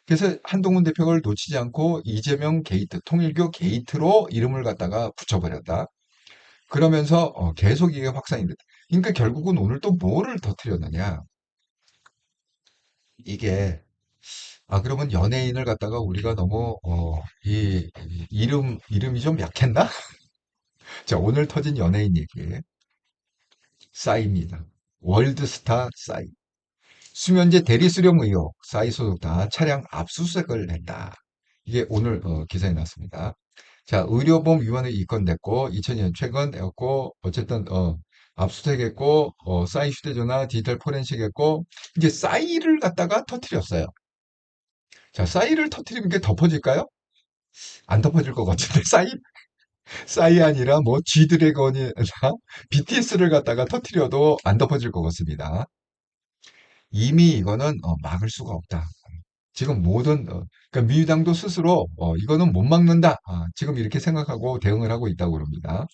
그래서 한동훈 대표를 놓치지 않고 이재명 게이트, 통일교 게이트로 이름을 갖다가 붙여버렸다. 그러면서 계속 이게 확산이 됐다. 그러니까 결국은 오늘 또 뭐를 터뜨렸느냐. 이게 그러면 연예인을 갖다가 우리가 너무 이름이 좀 약했나? 자, 오늘 터진 연예인 얘기. 싸이입니다. 월드스타 싸이. 수면제 대리수령 의혹, 싸이 소속사 차량 압수수색을 했다. 이게 오늘 기사에 났습니다. 자, 의료보험 위반이 입건됐고 2000년 최근 되었고 어쨌든 압수수색했고 싸이 휴대전화 디지털 포렌식 했고 이제 싸이를 갖다가 터트렸어요. 자, 싸이를 터트리면 게 덮어질까요? 안 덮어질 것 같은데 싸이 아니라 뭐 G드래곤이나 BTS를 갖다가 터트려도 안 덮어질 것 같습니다. 이미 이거는 막을 수가 없다. 지금 그러니까 민주당도 스스로 이거는 못 막는다. 지금 이렇게 생각하고 대응을 하고 있다고 그럽니다.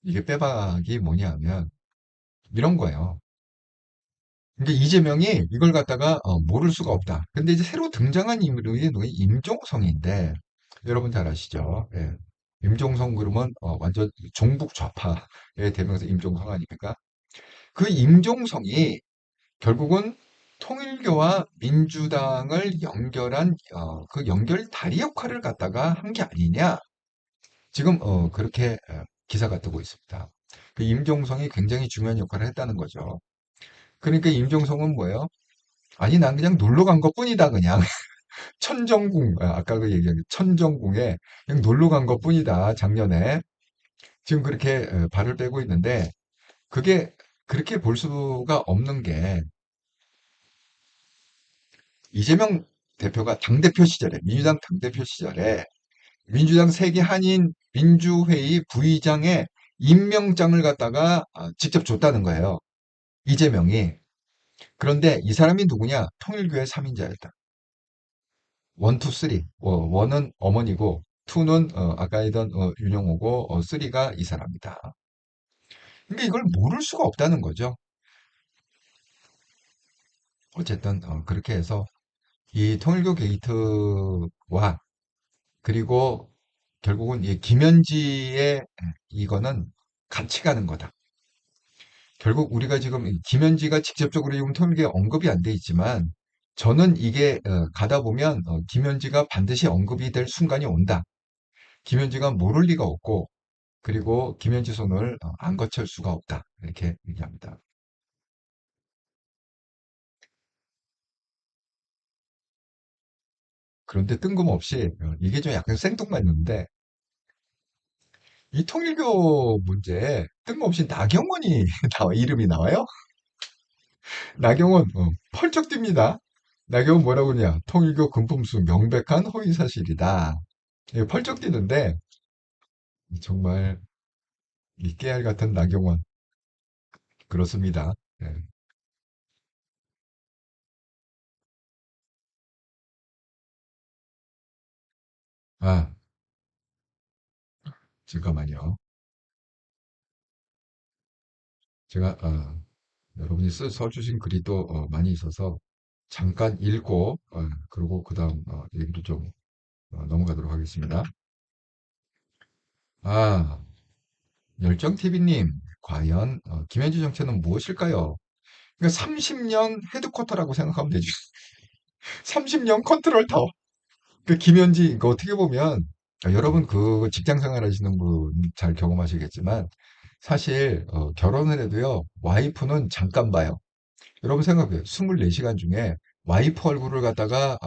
이게 빼박이 뭐냐면 이런 거예요. 그러니까 이재명이 이걸 갖다가 모를 수가 없다. 근데 이제 새로 등장한 인물이 누구 임종성인데 여러분 잘 아시죠? 예. 임종성 그러면 완전 종북 좌파의 대명사 임종성 아닙니까? 그 임종성이 결국은 통일교와 민주당을 연결한 그 연결다리 역할을 갖다가 한 게 아니냐. 지금 그렇게 기사가 뜨고 있습니다. 그 임종성이 굉장히 중요한 역할을 했다는 거죠. 그러니까 임종성은 뭐예요? 아니 난 그냥 놀러 간 것뿐이다 그냥 천정궁 아까 그 얘기한 게 천정궁에 그냥 놀러 간 것뿐이다 작년에 지금 그렇게 발을 빼고 있는데 그게 그렇게 볼 수가 없는 게 이재명 대표가 당대표 시절에, 민주당 당대표 시절에, 민주당 세계 한인 민주회의 부의장의 임명장을 갖다가 직접 줬다는 거예요. 이재명이. 그런데 이 사람이 누구냐? 통일교의 3인자였다. 원, 투, 쓰리. 원은 어머니고, 투는 아까 했던 윤영호고, 쓰리가 이 사람이다. 그러니까 이걸 모를 수가 없다는 거죠. 어쨌든 그렇게 해서 이 통일교 게이트와 그리고 결국은 이 김현지의 이거는 같이 가는 거다. 결국 우리가 지금 김현지가 직접적으로 지금 통일교에 언급이 안 돼 있지만 저는 이게 가다 보면 김현지가 반드시 언급이 될 순간이 온다. 김현지가 모를 리가 없고 그리고 김현지 손을 안 거칠 수가 없다. 이렇게 얘기합니다. 그런데 뜬금없이 이게 좀 약간 생뚱맞는데 이 통일교 문제에 뜬금없이 나경원이 이름이 나와요. 나경원 펄쩍 뜁니다. 나경원 뭐라고 그러냐? 통일교 금품수 명백한 허위 사실이다. 예, 펄쩍 뛰는데 정말 이 깨알 같은 나경원 그렇습니다. 예. 아 잠깐만요. 제가 여러분이 써주신 글이 또 많이 있어서 잠깐 읽고 그리고 그 다음 얘기를 좀 넘어가도록 하겠습니다. 아 열정TV님 과연 김현주 정체는 무엇일까요? 그러니까 30년 헤드쿼터라고 생각하면 되죠. 30년 컨트롤 타워. 그 김현지, 그 어떻게 보면, 여러분 그 직장 생활 하시는 분 잘 경험하시겠지만, 사실, 결혼을 해도요, 와이프는 잠깐 봐요. 여러분 생각해요. 24시간 중에 와이프 얼굴을 갖다가,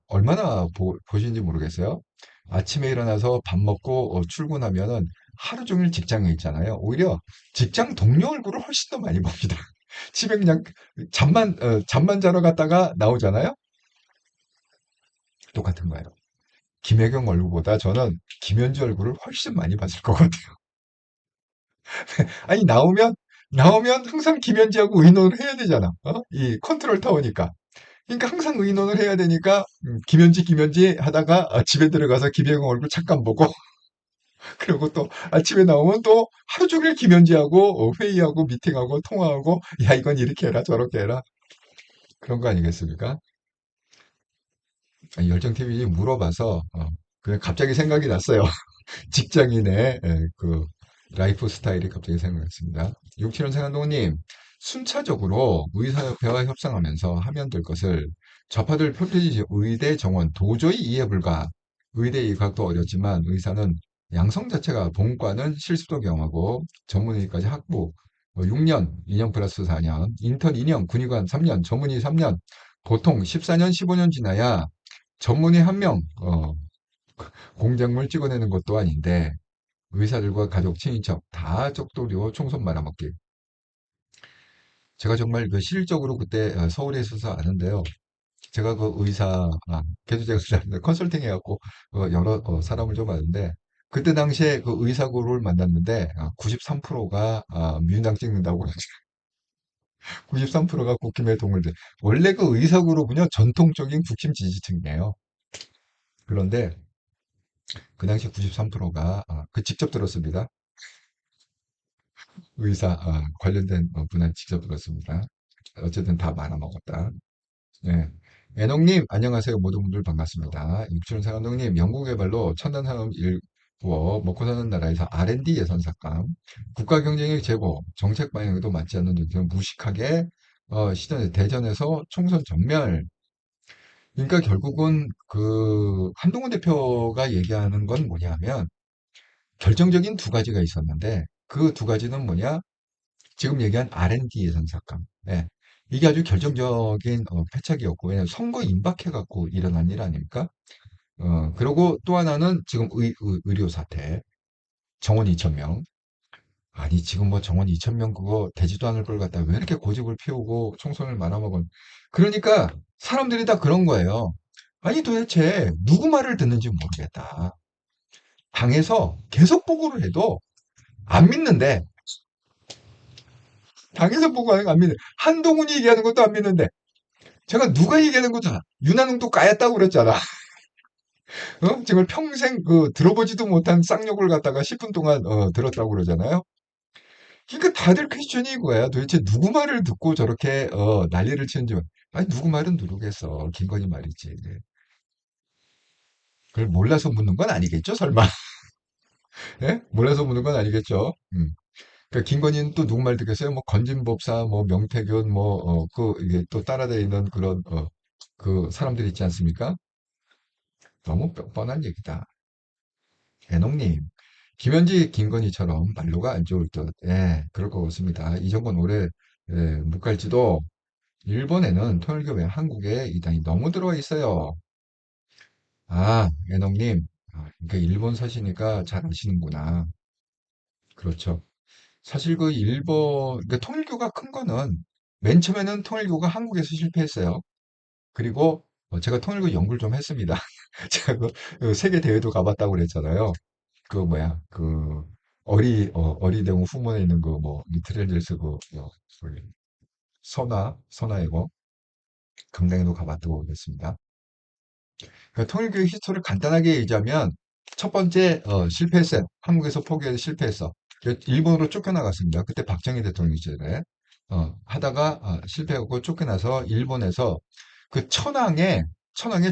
얼마나 보시는지 모르겠어요. 아침에 일어나서 밥 먹고 출근하면은 하루 종일 직장에 있잖아요. 오히려 직장 동료 얼굴을 훨씬 더 많이 봅니다. 집에 그냥 잠만 자러 갔다가 나오잖아요. 똑같은 거예요. 김혜경 얼굴보다 저는 김현지 얼굴을 훨씬 많이 봤을 것 같아요. 아니, 나오면 항상 김현지하고 의논을 해야 되잖아. 이 컨트롤 타워니까. 그러니까 항상 의논을 해야 되니까, 김현지 하다가 집에 들어가서 김혜경 얼굴 잠깐 보고, 그리고 또 아침에 나오면 또 하루 종일 김현지하고 회의하고 미팅하고 통화하고, 야, 이건 이렇게 해라, 저렇게 해라. 그런 거 아니겠습니까? 열정 TV 물어봐서, 그냥 갑자기 생각이 났어요. 직장인의 그 라이프 스타일이 갑자기 생각났습니다. 67년 생한동님, 순차적으로 의사협회와 협상하면서 하면 될 것을 좌파들 표피지 의대 정원 도저히 이해 불가. 의대 입학도 어렵지만 의사는 양성 자체가 본과는 실습도 경험하고 전문의까지 학부 6년, 2년 플러스 4년, 인턴 2년, 군의관 3년, 전문의 3년, 보통 14년, 15년 지나야 전문의 한 명, 공작물 찍어내는 것도 아닌데 의사들과 가족, 친인척 다 쪽도리고 총선 말아먹기. 제가 정말 그 실질적으로 그때 서울에 있어서 아는데요. 제가 그 의사, 걔도 제가 컨설팅 해갖고 여러 사람을 좀 아는데 그때 당시에 그 의사고를 만났는데 93%가 민주당 찍는다고 그러죠. 93%가 국힘에 동을들. 원래 그 의사고로군요. 전통적인 국힘 지지층이에요. 그런데 그 당시 93%가 그 직접 들었습니다. 의사 관련된 분한 직접 들었습니다. 어쨌든 다 말아먹었다. 네. 애농님 안녕하세요. 모든 분들 반갑습니다. 육칠원 상감독님 연구개발로 첨단 산업 일구어 먹고 사는 나라에서 R&D 예산 삭감, 국가 경쟁력 제고, 정책 방향에도 맞지 않는 정책을 무식하게 시전 대전에서 총선 전멸. 그러니까 결국은 그 한동훈 대표가 얘기하는 건 뭐냐면 결정적인 두 가지가 있었는데 그 두 가지는 뭐냐? 지금 얘기한 R&D 예산 삭감. 예. 이게 아주 결정적인 패착이었고, 왜냐면 선거 임박해갖고 일어난 일 아닙니까? 그리고 또 하나는 지금 의료 사태. 정원 2,000명. 아니, 지금 뭐 정원 2,000명 그거 되지도 않을 걸 갖다 왜 이렇게 고집을 피우고 총선을 말아먹은. 그러니까 사람들이 다 그런 거예요. 아니, 도대체 누구 말을 듣는지 모르겠다. 당에서 계속 보고를 해도 안 믿는데, 당에서 보고하는 거 안 믿는데, 한동훈이 얘기하는 것도 안 믿는데, 제가 누가 얘기하는 거잖아. 윤한홍도 까였다고 그랬잖아. 정말 평생 그 들어보지도 못한 쌍욕을 갖다가 10분 동안 들었다고 그러잖아요. 그러니까 다들 퀘스천이 이거야. 도대체 누구 말을 듣고 저렇게 난리를 치는지. 아니 누구 말은 누르겠어. 김건희 말이지. 그걸 몰라서 묻는 건 아니겠죠, 설마? 예? 몰라서 묻는 건 아니겠죠. 그러니까 김건희는 또 누구 말 듣겠어요? 뭐 건진법사, 뭐 명태균, 뭐 그 이게 또 따라다니는 그런 그 사람들 있지 않습니까? 너무 뻔한 얘기다. 애농님, 김현지, 김건희처럼 말로가 안 좋을 듯. 예, 그럴 것 같습니다. 이정권 오래 못 갈지도 일본에는 통일교 왜 한국에 이단이 너무 들어와 있어요. 아, 애농님. 그러니까 일본 사시니까 잘 아시는구나. 그렇죠. 사실 그 일본, 그러니까 통일교가 큰 거는 맨 처음에는 통일교가 한국에서 실패했어요. 그리고 제가 통일교 연구를 좀 했습니다. 제가 그 세계 대회도 가봤다고 그랬잖아요. 그 뭐야, 그 어리대우 후문에 있는 그 뭐 미트렐레스 저기 선화이고 강당에도 가봤다고 그랬습니다. 그러니까 통일교의 히스토리를 간단하게 얘기하면 첫 번째 실패했어요. 한국에서 포기해서 실패했어. 일본으로 쫓겨나갔습니다. 그때 박정희 대통령 시절에 하다가 실패하고 쫓겨나서 일본에서 그 천황의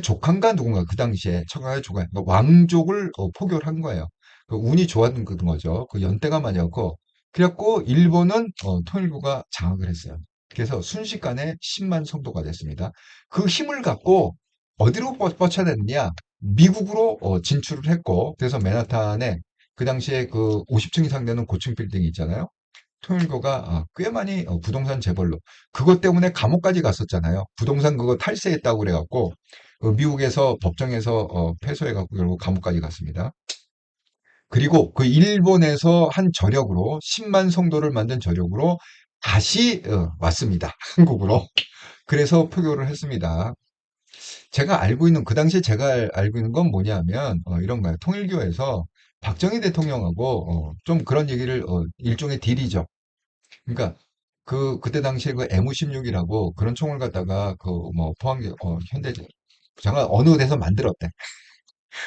조카인가 누군가 그 당시에 천황의 조카 그러니까 왕족을 포교를 한 거예요. 그 운이 좋았던 거죠. 그 연대가 맞았고 그래갖고 일본은 통일교가 장악을 했어요. 그래서 순식간에 10만 성도가 됐습니다. 그 힘을 갖고 어디로 뻗쳐냈느냐? 미국으로 진출을 했고, 그래서 맨하탄에 그 당시에 그 50층 이상 되는 고층 빌딩이 있잖아요. 통일교가 꽤 많이 부동산 재벌로 그것 때문에 감옥까지 갔었잖아요. 부동산 그거 탈세했다고 그래갖고 미국에서 법정에서 패소해갖고 결국 감옥까지 갔습니다. 그리고 그 일본에서 한 저력으로 10만 성도를 만든 저력으로 다시 왔습니다. 한국으로. 그래서 표교를 했습니다. 제가 알고 있는 그 당시에 제가 알고 있는 건 뭐냐면 이런 거예요. 통일교에서 박정희 대통령하고 좀 그런 얘기를 일종의 딜이죠. 그러니까 그때 당시에 그 MU-16이라고 그런 총을 갖다가 그 뭐 포항 현대 장가 어느 데서 만들었대.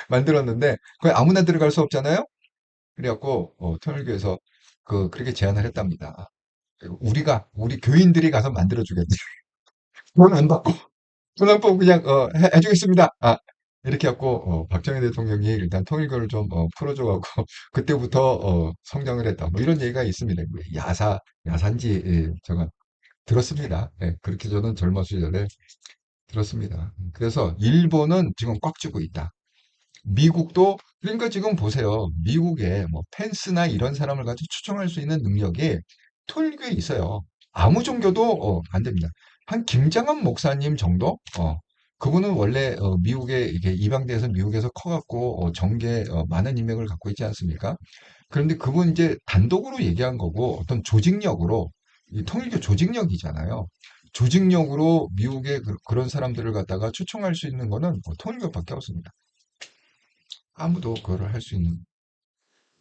만들었는데 그게 아무나 들어갈 수 없잖아요. 그래갖고 통일교에서 그렇게 제안을 했답니다. 우리 교인들이 가서 만들어 주겠지. 돈 안 받고. 손한번 그냥 해주겠습니다. 이렇게 해갖고 박정희 대통령이 일단 통일교를 좀 풀어줘갖고 그때부터 성장을 했다. 뭐 이런 얘기가 있습니다. 야사인지 제가 들었습니다. 예, 그렇게 저는 젊은 시절에 들었습니다. 그래서 일본은 지금 꽉 쥐고 있다. 미국도 그러니까 지금 보세요. 미국에 뭐 펜스나 이런 사람을 가지고 추종할 수 있는 능력이 통일교에 있어요. 아무 종교도 안 됩니다. 한 김장한 목사님 정도? 그분은 원래 미국에 이게 입양돼서 미국에서 커갖고 정계 많은 인맥을 갖고 있지 않습니까? 그런데 그분 이제 단독으로 얘기한 거고 어떤 조직력으로 이 통일교 조직력이잖아요. 조직력으로 미국의 그런 사람들을 갖다가 추종할 수 있는 거는 통일교밖에 없습니다. 아무도 그거를 할 수 있는.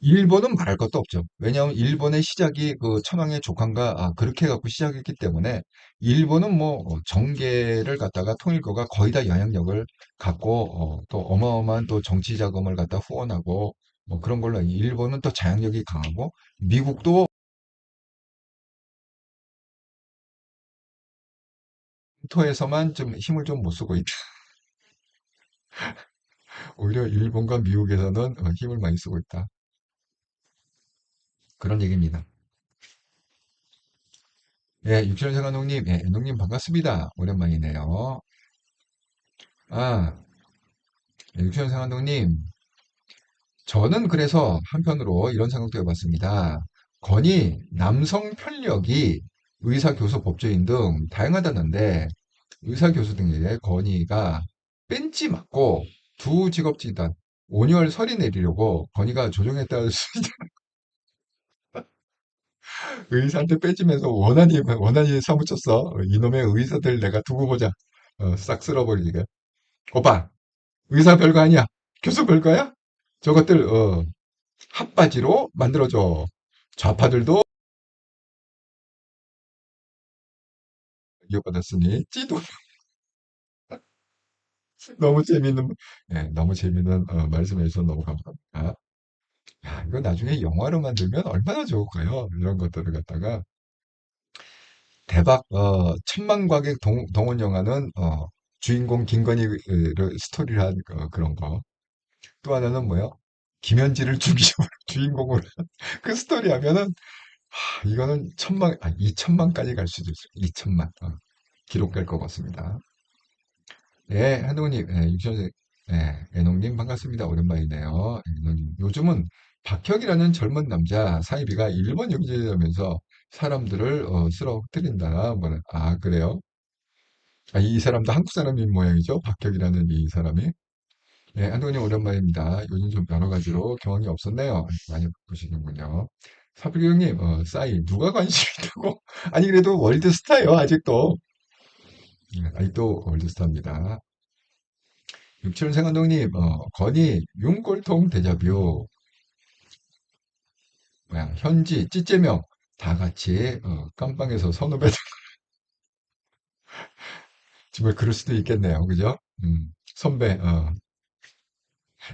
일본은 말할 것도 없죠. 왜냐하면 일본의 시작이 그 천황의 조카인가 그렇게 해갖고 시작했기 때문에 일본은 뭐 정계를 갖다가 통일교가 거의 다 영향력을 갖고 또 어마어마한 또 정치 자금을 갖다 후원하고 뭐 그런 걸로 일본은 또 자양력이 강하고 미국도 토에서만 좀 힘을 좀 못 쓰고 있다. 오히려 일본과 미국에서는 힘을 많이 쓰고 있다. 그런 얘기입니다. 예, 육천생 감독님, 예, 감독님 반갑습니다. 오랜만이네요. 아, 육천생 감독님, 저는 그래서 한편으로 이런 생각도 해봤습니다. 건이 남성 편력이 의사, 교수, 법조인 등 다양하다는데 의사, 교수 등에게 건이가 뺀지 맞고 두 직업 집단 5년 설이 내리려고 건이가 조종했다는 의사한테 빼지면서 원한이 사무쳤어. 이놈의 의사들 내가 두고 보자. 싹 쓸어버리니까. 오빠, 의사 별거 아니야. 교수 별거야? 저것들, 핫바지로 만들어줘. 좌파들도 이어받았으니, 찌도 너무 재밌는, 너무 재밌는 말씀해 주셔서 너무 감사합니다. 야, 이거 나중에 영화로 만들면 얼마나 좋을까요? 이런 것들을 갖다가. 대박, 천만 관객 동원 영화는, 주인공 김건희를 스토리를 한 그런 거. 또 하나는 뭐요? 김현지를 죽이고 주인공으로 한 그 스토리 하면은 이거는 2천만까지 갈 수도 있어요. 2천만 기록될 것 같습니다. 예, 한동훈님, 예, 유치원 애농님 반갑습니다. 오랜만이네요. 애농님. 요즘은 박혁이라는 젊은 남자 사이비가 일본 영지되면서 사람들을 쓰러뜨린다. 뭐는 아 그래요? 아, 이 사람도 한국 사람인 모양이죠. 박혁이라는 이 사람이. 네, 한동훈님 오랜만입니다. 요즘 좀 여러 가지로 경험이 없었네요. 많이 바쁘시는군요. 사부경님, 싸이 누가 관심 있다고? 아니 그래도 월드스타예요 아직도. 아직도 월드스타입니다. 육칠생 한동님, 건희 윤꼴통 대자뷰, 뭐야, 현지 찌째명 다 같이 깜빵에서 선후배 정말 그럴 수도 있겠네요. 그죠? 선배,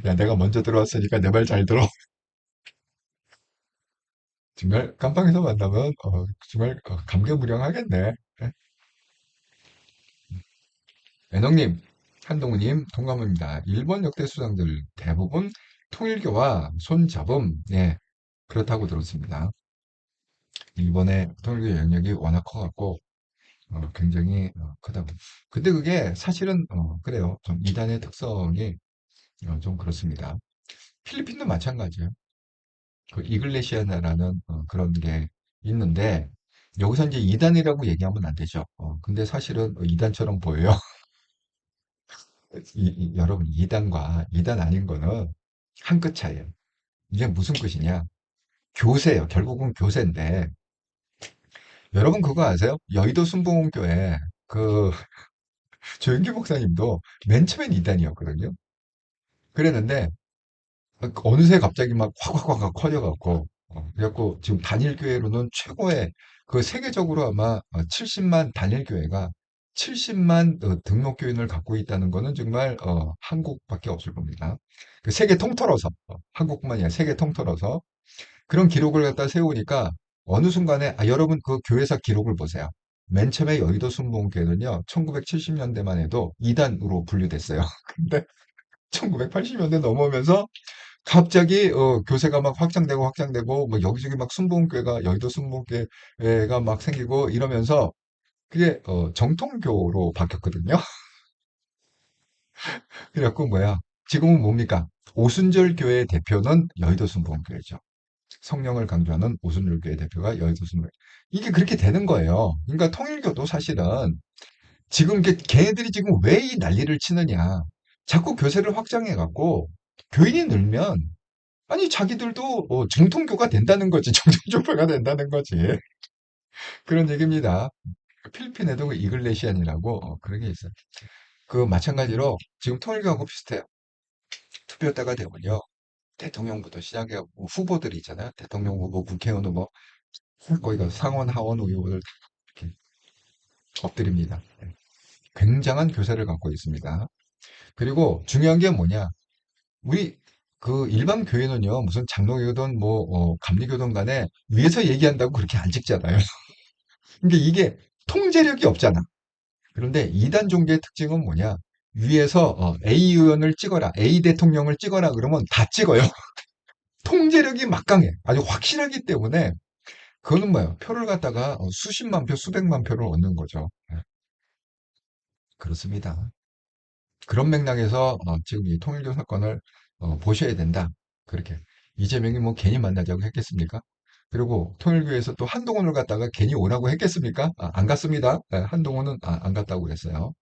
야 내가 먼저 들어왔으니까 내 말 잘 들어. 정말 깜빵에서 만나면 정말 감개무량하겠네. 예? 애덕님, 한동우님 동감입니다. 일본 역대 수상들 대부분 통일교와 손잡음, 네, 그렇다고 들었습니다. 일본의 통일교 영역이 워낙 커갖고 굉장히 크다고. 근데 그게 사실은 그래요. 좀 이단의 특성이 좀 그렇습니다. 필리핀도 마찬가지예요. 그 이글레시아나라는 그런 게 있는데 여기서 이제 이단이라고 얘기하면 안 되죠. 근데 사실은 이단처럼 보여요. 여러분 이단과 이단 아닌 거는 한 끗 차이예요. 이게 무슨 뜻이냐? 교세예요. 결국은 교세인데 여러분 그거 아세요? 여의도 순복음교회 그 조영기 목사님도 맨 처음엔 이단이었거든요. 그랬는데 어느새 갑자기 막 확 커져갖고 그래갖고 지금 단일교회로는 최고의 그 세계적으로 아마 70만 단일교회가 70만 등록교인을 갖고 있다는 거는 정말 한국밖에 없을 겁니다. 그 세계 통틀어서 한국뿐만이 아니라 세계 통틀어서 그런 기록을 갖다 세우니까 어느 순간에 여러분 그 교회사 기록을 보세요. 맨 처음에 여의도 순복음교회는요 1970년대만 해도 2단으로 분류됐어요. 근데 1980년대 넘어오면서 갑자기 교세가 막 확장되고 뭐 여기저기 막 순복음교회가 여의도 순복음교회가 막 생기고 이러면서 그게 정통교로 바뀌었거든요. 그래갖고 뭐야 지금은 뭡니까? 오순절 교회 대표는 여의도 순복음교회죠. 성령을 강조하는 오순절 교회 대표가 여의도 순복음. 이게 그렇게 되는 거예요. 그러니까 통일교도 사실은 지금 걔네들이 지금 왜 이 난리를 치느냐? 자꾸 교세를 확장해갖고 교인이 늘면 아니, 자기들도 정통교가 된다는 거지. 정통교파가 된다는 거지. 그런 얘기입니다. 필리핀에도 그 이글레시안이라고 그런 게 있어요. 그 마찬가지로 지금 통일교하고 비슷해요. 투표 때가 되면요. 대통령부터 시작해서 후보들이 있잖아요. 대통령 후보, 국회의원 후보, 거기가 상원, 하원 의원을 이렇게 엎드립니다. 네. 굉장한 교세를 갖고 있습니다. 그리고 중요한 게 뭐냐. 우리 그 일반 교회는요, 무슨 장로교든 뭐 감리교든 간에 위에서 얘기한다고 그렇게 안 찍잖아요. 근데 이게 통제력이 없잖아. 그런데 이단 종교의 특징은 뭐냐? 위에서 A 의원을 찍어라, A 대통령을 찍어라 그러면 다 찍어요. 통제력이 막강해. 아주 확실하기 때문에 그거는 뭐예요? 표를 갖다가 수십만 표, 수백만 표를 얻는 거죠. 네, 그렇습니다. 그런 맥락에서 지금 이 통일교 사건을 보셔야 된다. 그렇게 이재명이 뭐 괜히 만나자고 했겠습니까? 그리고 통일교에서 또 한동훈을 갖다가 괜히 오라고 했겠습니까? 안 갔습니다. 네, 한동훈은 안 갔다고 그랬어요.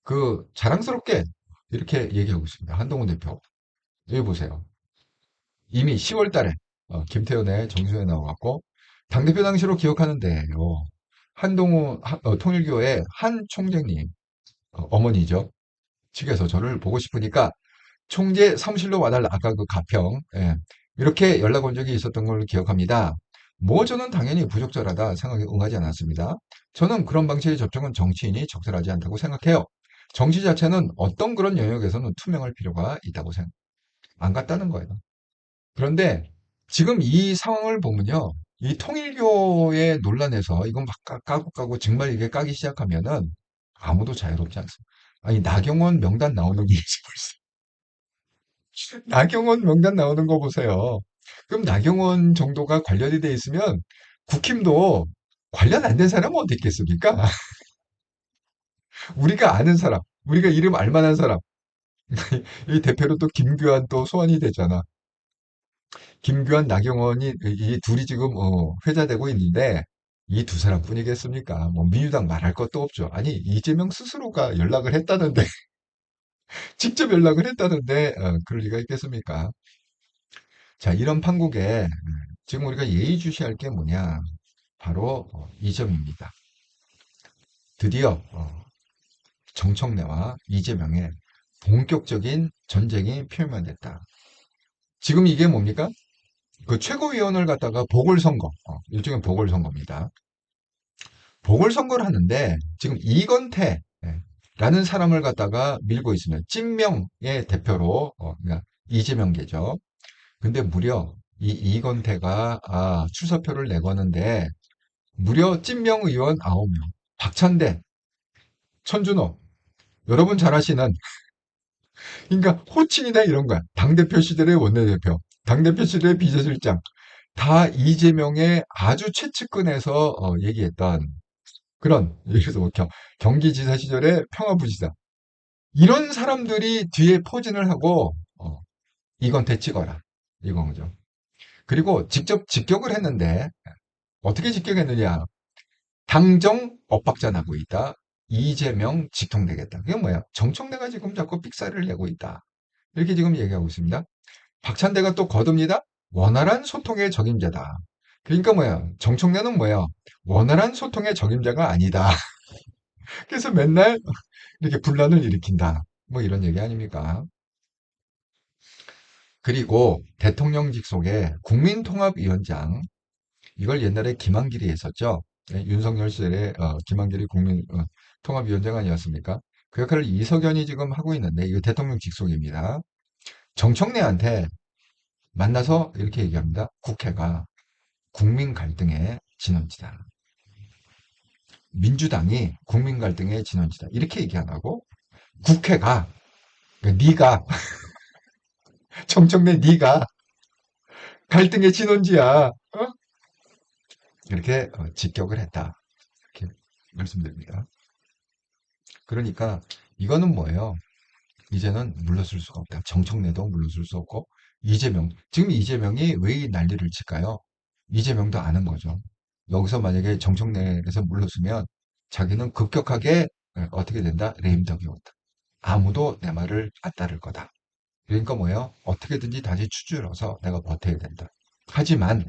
그 자랑스럽게 이렇게 얘기하고 있습니다. 한동훈 대표. 여기 보세요. 이미 10월 달에 김태현의 정수에 나와갖고 당대표 당시로 기억하는데요. 한동훈 통일교의 한 총재님 어머니죠. 측에서 저를 보고 싶으니까 총재 사무실로 와달라. 아까 그 가평. 예. 이렇게 연락 온 적이 있었던 걸 기억합니다. 뭐 저는 당연히 부적절하다 생각에 응하지 않았습니다. 저는 그런 방식의 접촉은 정치인이 적절하지 않다고 생각해요. 정치 자체는 어떤 그런 영역에서는 투명할 필요가 있다고 생각. 안 갔다는 거예요. 그런데 지금 이 상황을 보면요. 이 통일교의 논란에서 이건 막 까고 정말 이게 까기 시작하면은 아무도 자유롭지 않습니다. 아니 나경원 명단 나오는 게 나경원 명단 나오는 거 보세요. 그럼 나경원 정도가 관련이 돼 있으면 국힘도 관련 안 된 사람은 어디 있겠습니까? 우리가 아는 사람, 우리가 이름 알 만한 사람, 이 대표로 또 김규환 또 소환이 되잖아. 김규환, 나경원이 이 둘이 지금 회자되고 있는데 이 두 사람뿐이겠습니까? 뭐 민주당 말할 것도 없죠. 아니 이재명 스스로가 연락을 했다는데 직접 연락을 했다는데 그럴 리가 있겠습니까? 자, 이런 판국에 지금 우리가 예의주시할 게 뭐냐? 바로 이 점입니다. 드디어 정청래와 이재명의 본격적인 전쟁이 표면됐다. 지금 이게 뭡니까? 그 최고위원을 갖다가 보궐선거, 일종의 보궐선거입니다. 보궐선거를 하는데 지금 이건태라는 사람을 갖다가 밀고 있으면 찐명의 대표로 그러니까 이재명계죠. 근데 무려 이 이건태가 출사표를 내거는데 무려 찐명 의원 9명, 박찬대, 천준호, 여러분 잘 아시는 그러니까 호칭이나 이런 거야. 당대표 시절의 원내대표, 당대표 시절의 비서실장 다 이재명의 아주 최측근에서 얘기했던 그런 예를 들어서 뭐 경기지사 시절의 평화부지사 이런 사람들이 뒤에 포진을 하고 이건태 찍어라 이건 거죠. 그리고 직접 직격을 했는데 어떻게 직격했느냐? 당정 엇박자 나고 있다. 이재명 직통되겠다. 그게 뭐야? 정청래가 지금 자꾸 삑사리를 내고 있다. 이렇게 지금 얘기하고 있습니다. 박찬대가 또 거듭니다. 원활한 소통의 적임자다. 그러니까 뭐야? 정청래는 뭐야? 원활한 소통의 적임자가 아니다. 그래서 맨날 이렇게 분란을 일으킨다. 뭐 이런 얘기 아닙니까? 그리고 대통령 직속의 국민통합위원장 이걸 옛날에 김한길이 했었죠. 네, 윤석열 시절에 김한길이 국민통합위원장 아니었습니까? 그 역할을 이석연이 지금 하고 있는데 이거 대통령 직속입니다. 정청래한테 만나서 이렇게 얘기합니다. 국회가 국민 갈등의 진원지다. 민주당이 국민 갈등의 진원지다. 이렇게 얘기 안 하고 국회가 그러니까 네가 정청래 네가 갈등의 진원지야. 이렇게 직격을 했다. 이렇게 말씀드립니다. 그러니까 이거는 뭐예요? 이제는 물러설 수가 없다. 정청래도 물러설 수 없고 지금 이재명이 왜 이 난리를 칠까요? 이재명도 아는 거죠. 여기서 만약에 정청래에서 물러서면 자기는 급격하게 어떻게 된다? 레임덕이 온다. 아무도 내 말을 안 따를 거다. 그러니까 뭐예요? 어떻게든지 다시 추질러서 내가 버텨야 된다. 하지만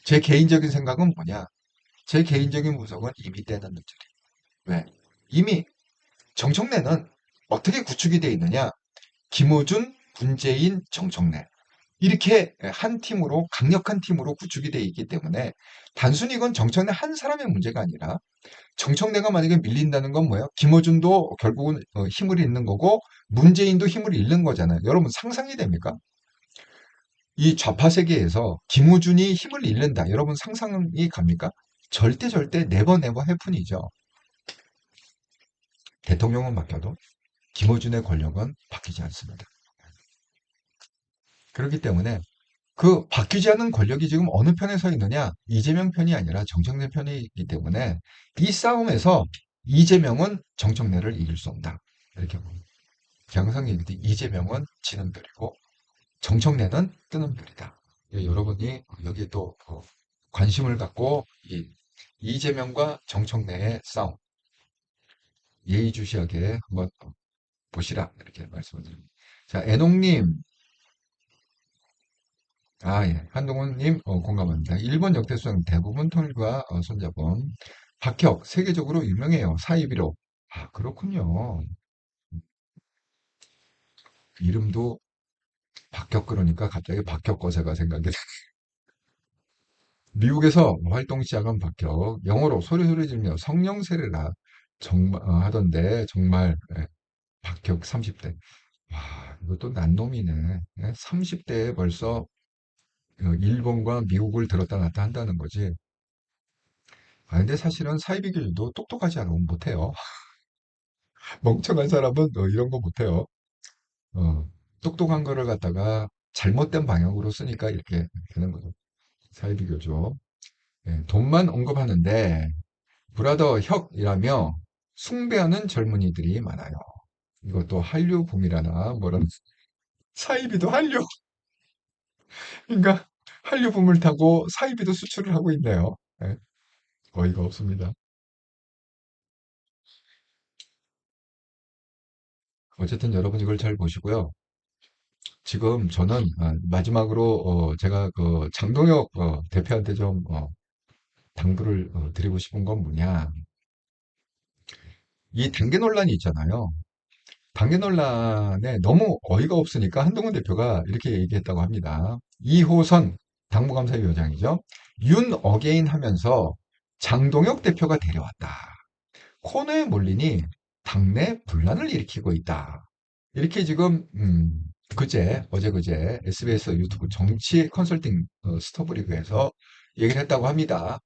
제 개인적인 생각은 뭐냐? 제 개인적인 분석은 이미 때는 늦었다. 왜? 이미 정청래는 어떻게 구축이 되어 있느냐? 김어준, 문재인, 정청래. 이렇게 한 팀으로, 강력한 팀으로 구축이 되어 있기 때문에 단순히 이건 정청래 한 사람의 문제가 아니라 정청래가 만약에 밀린다는 건 뭐예요? 김어준도 결국은 힘을 잃는 거고 문재인도 힘을 잃는 거잖아요. 여러분 상상이 됩니까? 이 좌파 세계에서 김어준이 힘을 잃는다. 여러분 상상이 갑니까? 절대 네버 네버 해픈이죠. 대통령은 바뀌어도 김어준의 권력은 바뀌지 않습니다. 그렇기 때문에 그 바뀌지 않는 권력이 지금 어느 편에 서 있느냐? 이재명 편이 아니라 정청래 편이 있기 때문에 이 싸움에서 이재명은 정청래를 이길 수 없다. 이렇게 봅니다. 항상 얘기할 때 이재명은 지는 별이고 정청래는 뜨는 별이다. 여러분이 여기에 또 관심을 갖고 이재명과 정청래의 싸움 예의주시하게 한번 보시라 이렇게 말씀을 드립니다. 자, 애농님 예. 한동훈님, 공감합니다. 일본 역대수상 대부분 통일과 손잡은 박혁, 세계적으로 유명해요. 사이비로. 그렇군요. 이름도 박혁 그러니까 갑자기 박혁 거세가 생각이 나. 미국에서 활동 시작한 박혁, 영어로 소리소리 지르며 성령 세례라 정말 하던데 정말 박혁 30대. 이것도 난놈이네. 30대에 벌써 일본과 미국을 들었다 놨다 한다는 거지. 근데 사실은 사이비교주도 똑똑하지 않으면 못해요. 멍청한 사람은 이런 거 못해요. 어, 똑똑한 거를 갖다가 잘못된 방향으로 쓰니까 이렇게 되는 거죠. 사이비교주. 돈만 언급하는데 브라더 혁이라며 숭배하는 젊은이들이 많아요. 이것도 한류 붐이라나 뭐라는 사이비도 한류. 그러니까 한류붐을 타고 사이비도 수출을 하고 있네요. 예, 어이가 없습니다. 어쨌든 여러분 이걸 잘 보시고요. 지금 저는 마지막으로 제가 그 장동혁 대표한테 좀 당부를 드리고 싶은 건 뭐냐. 이 단계 논란이 있잖아요. 단계 논란에 너무 어이가 없으니까 한동훈 대표가 이렇게 얘기했다고 합니다. 2호선 당무감사위원장이죠. 윤 어게인 하면서 장동혁 대표가 데려왔다. 코너에 몰리니 당내 분란을 일으키고 있다. 이렇게 지금 어제 그제 SBS 유튜브 정치 컨설팅 스토브리그에서 얘기를 했다고 합니다.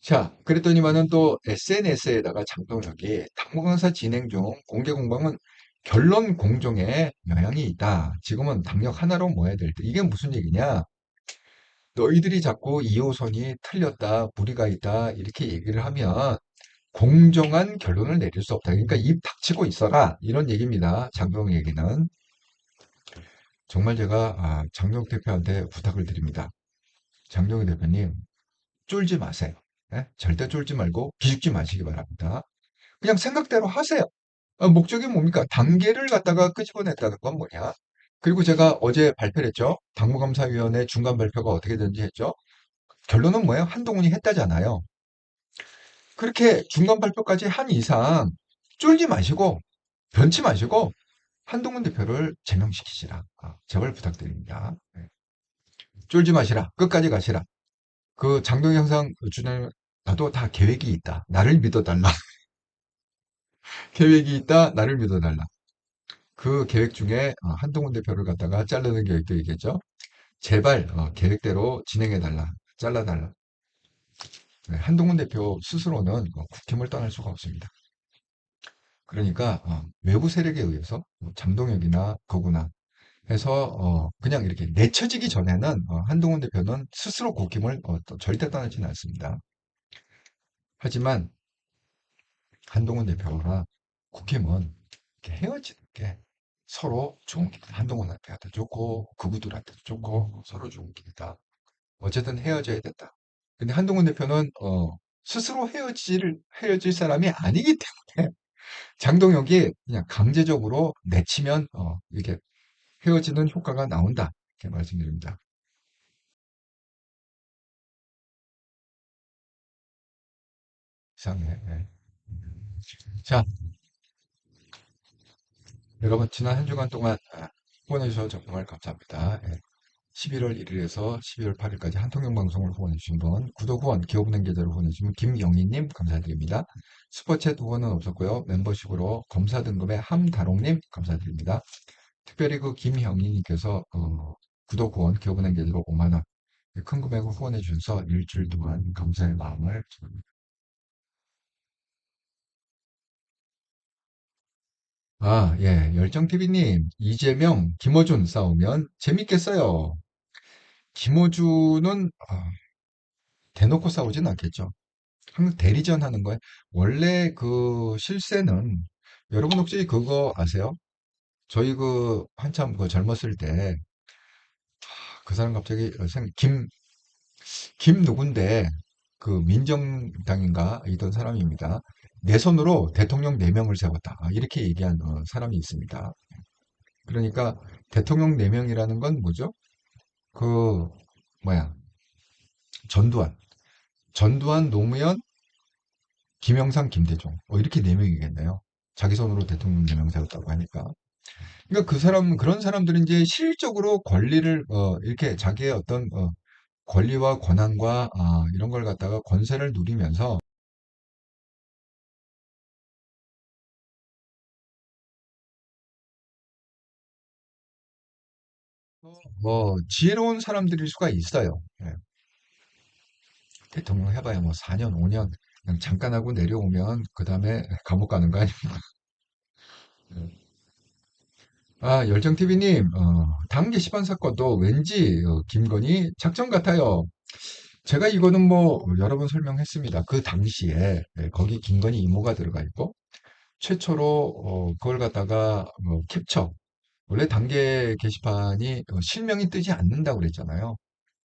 자, 그랬더니만은 또 SNS에다가 장동혁이 당무강사 진행 중 공개 공방은 결론 공정에 영향이 있다. 지금은 당력 하나로 모아야 될 때. 이게 무슨 얘기냐? 너희들이 자꾸 2호선이 틀렸다, 무리가 있다, 이렇게 얘기를 하면 공정한 결론을 내릴 수 없다. 그러니까 입 닥치고 있어라. 이런 얘기입니다. 장동혁 얘기는. 정말 제가 장동혁 대표한테 부탁을 드립니다. 장동혁 대표님, 쫄지 마세요. 예? 절대 쫄지 말고 기죽지 마시기 바랍니다. 그냥 생각대로 하세요. 목적이 뭡니까? 단계를 갖다가 끄집어냈다는 건 뭐냐? 그리고 제가 어제 발표를 했죠. 당무감사위원회 중간 발표가 어떻게 되는지 했죠. 결론은 뭐예요? 한동훈이 했다잖아요. 그렇게 중간 발표까지 한 이상 쫄지 마시고 변치 마시고 한동훈 대표를 제명시키시라. 제발 부탁드립니다. 네. 쫄지 마시라. 끝까지 가시라. 그 장동 영상 주는 나도 다 계획이 있다. 나를 믿어달라. 계획이 있다. 나를 믿어달라. 그 계획 중에 한동훈 대표를 갖다가 자르는 계획도 있겠죠. 제발 계획대로 진행해달라. 잘라달라. 네, 한동훈 대표 스스로는 국힘을 떠날 수가 없습니다. 그러니까 외부 세력에 의해서 뭐 잠동혁이나 거구나 해서 그냥 이렇게 내쳐지기 전에는 한동훈 대표는 스스로 국힘을 절대 떠나지는 않습니다. 하지만 한동훈 대표와 국힘은 이렇게 헤어지는 게 서로 좋은 길이다. 한동훈 대표한테 좋고 그구들한테도 좋고 서로 좋은 길이다. 어쨌든 헤어져야 된다. 근데 한동훈 대표는 스스로 헤어질 사람이 아니기 때문에 장동혁이 그냥 강제적으로 내치면 이렇게 헤어지는 효과가 나온다. 이렇게 말씀드립니다. 이상해. 예. 자, 여러분 지난 한 주간 동안 후원해 주셔서 정말 감사합니다. 예. 11월 1일에서 12월 8일까지 한통영 방송을 후원해 주신 분, 구독 후원, 기업은행 계좌로 후원해 주신 분, 김영희님 감사드립니다. 슈퍼챗 후원은 없었고요. 멤버십으로 검사 등급의 함다롱님 감사드립니다. 특별히 그 김형희님께서 구독 후원, 기업은행 계좌로 5만 원, 큰 금액을 후원해 주셔서 일주일 동안 감사의 마음을 전합니다. 예. 열정TV님, 이재명, 김어준 싸우면 재밌겠어요. 김어준은 대놓고 싸우진 않겠죠. 항상 대리전 하는 거예요. 원래 그 실세는 여러분 혹시 그거 아세요? 저희 그 한참 그 젊었을 때 그 사람 갑자기 김 누군데 그 민정당인가 있던 사람입니다. 내 손으로 대통령 4명을 세웠다. 이렇게 얘기한 사람이 있습니다. 그러니까 대통령 4명이라는 건 뭐죠? 그 뭐야? 전두환, 노무현, 김영삼, 김대중. 이렇게 4명이겠네요. 자기 손으로 대통령 4명 세웠다고 하니까. 그러니까 그런 사람들은 이제 실질적으로 권리를, 이렇게 자기의 어떤, 권리와 권한과, 이런 걸 갖다가 권세를 누리면서, 지혜로운 사람들일 수가 있어요. 예. 대통령 해봐야 뭐 4년, 5년, 그냥 잠깐 하고 내려오면, 그 다음에 감옥 가는 거 아닙니까? 열정TV님, 당 게시판 사건도 왠지 김건희 작전 같아요. 제가 이거는 뭐 여러 번 설명했습니다. 그 당시에 거기 김건희 이모가 들어가 있고 최초로 그걸 갖다가 캡처 원래 단계 게시판이 실명이 뜨지 않는다고 그랬잖아요.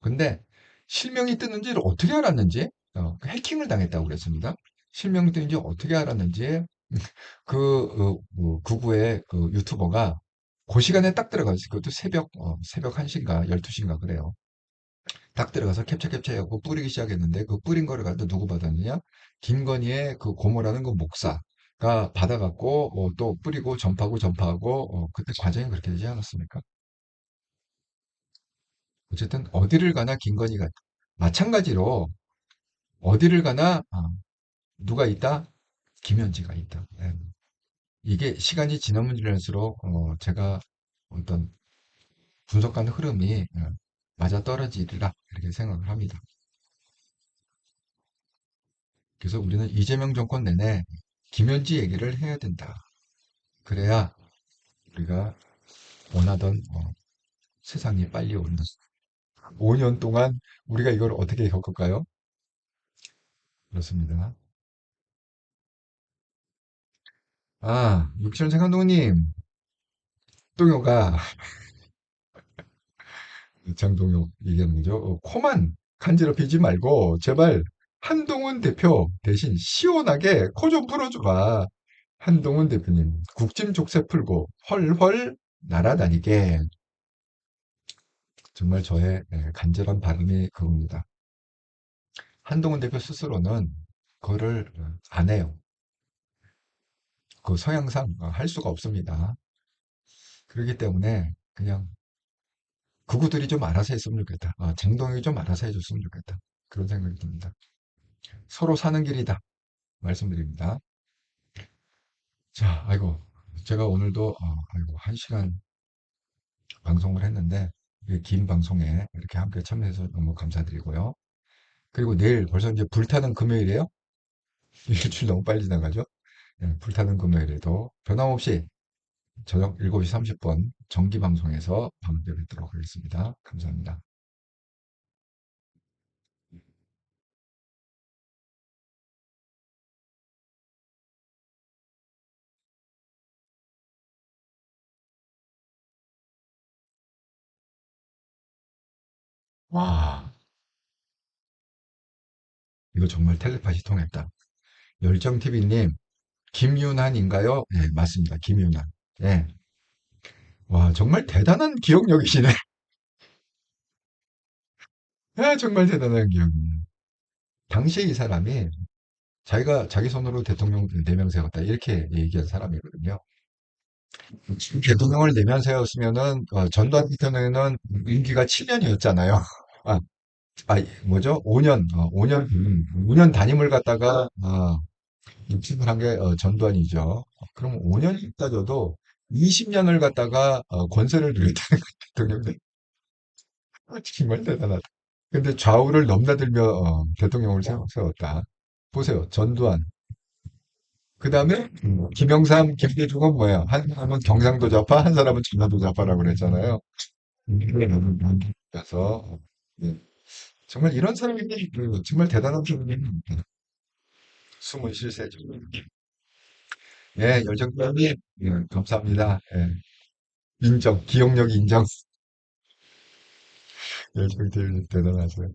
근데 실명이 뜨는지를 어떻게 알았는지 그 해킹을 당했다고 그랬습니다. 실명이 뜨는지 어떻게 알았는지 그 구구의 그 유튜버가 그 시간에 딱 들어가서 그것도 새벽 1시인가 12시인가 그래요. 딱 들어가서 캡처해갖고 뿌리기 시작했는데 그 뿌린 거를 갖다 누구 받았느냐? 김건희의 그 고모라는 그 목사가 받아갖고 또 뿌리고 전파하고 그때 과정이 그렇게 되지 않았습니까? 어쨌든 어디를 가나 김건희가 마찬가지로 어디를 가나 누가 있다? 김현지가 있다. 예. 이게 시간이 지나면 지날수록 제가 어떤 분석하는 흐름이 맞아떨어지리라 이렇게 생각을 합니다. 그래서 우리는 이재명 정권 내내 김현지 얘기를 해야 된다. 그래야 우리가 원하던 세상이 빨리 온다. 5년 동안 우리가 이걸 어떻게 겪을까요? 그렇습니다. 육천생 감독님, 동요가 장동요 얘기하는 거죠. 코만 간지럽히지 말고 제발 한동훈 대표 대신 시원하게 코 좀 풀어줘봐. 한동훈 대표님 국짐 족쇄 풀고 헐헐 날아다니게. 정말 저의 간절한 바람이 그겁니다. 한동훈 대표 스스로는 그거를 안 해요. 그 성향상 할 수가 없습니다. 그렇기 때문에 그냥 그구들이 좀 알아서 했으면 좋겠다. 장동혁이 좀 알아서 해줬으면 좋겠다. 그런 생각이 듭니다. 서로 사는 길이다. 말씀드립니다. 자, 아이고, 제가 오늘도, 아이고, 1시간 방송을 했는데, 이 긴 방송에 이렇게 함께 참여해서 너무 감사드리고요. 그리고 내일 벌써 이제 불타는 금요일이에요? 일주일 너무 빨리 지나가죠? 네, 불타는 금요일에도 변함없이 저녁 7시 30분 정기 방송에서 뵙도록 하겠습니다. 감사합니다. 와, 이거 정말 텔레파시 통했다. 열정TV님, 김윤환인가요? 네, 맞습니다. 김윤환. 네. 와, 정말 대단한 기억력이시네. 정말 대단한 기억력. 당시에 이 사람이 자기가 자기 손으로 대통령 내명 세웠다. 이렇게 얘기한 사람이거든요. 대통령을 내면 세웠으면은, 전두환 대통령은 임기가 7년이었잖아요. 아, 뭐죠? 5년, 5년 담임을 갖다가, 입증을 한 게, 전두환이죠. 그럼 5년 따져도 20년을 갖다가, 권세를 누렸다는 대통령이 정말 대단하다. 근데 좌우를 넘나들며, 대통령을 세웠다. 보세요. 전두환. 그 다음에, 김영삼, 김대중은 뭐야? 한 사람은 경상도 좌파, 한 사람은 전라도 좌파라고 그랬잖아요. 그래서, 예. 정말 이런 사람이 정말 대단한 분이 숨은 실세죠. 예, 열정님이 감사합니다. 예, 인정, 기억력 인정. 열정님 대단하세요.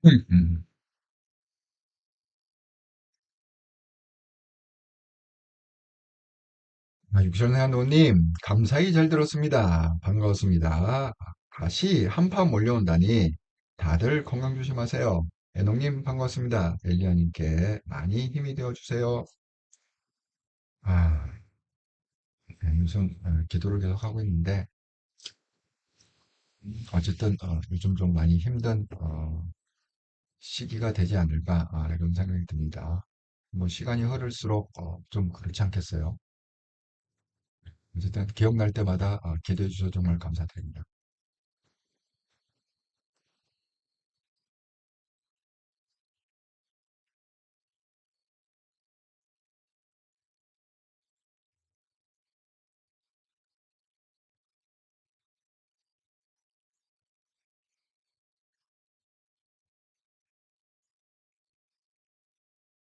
음. 육선 한호님, 감사히 잘 들었습니다. 반가웠습니다. 다시 한파 몰려온다니 다들 건강 조심하세요. 애농님 반갑습니다. 엘리아님께 많이 힘이 되어 주세요. 아, 네, 요즘 기도를 계속 하고 있는데 어쨌든 요즘 좀 많이 힘든 시기가 되지 않을까 이런 생각이 듭니다. 뭐 시간이 흐를수록 좀 그렇지 않겠어요. 어쨌든 기억날 때마다 기대해 주셔서 정말 감사드립니다.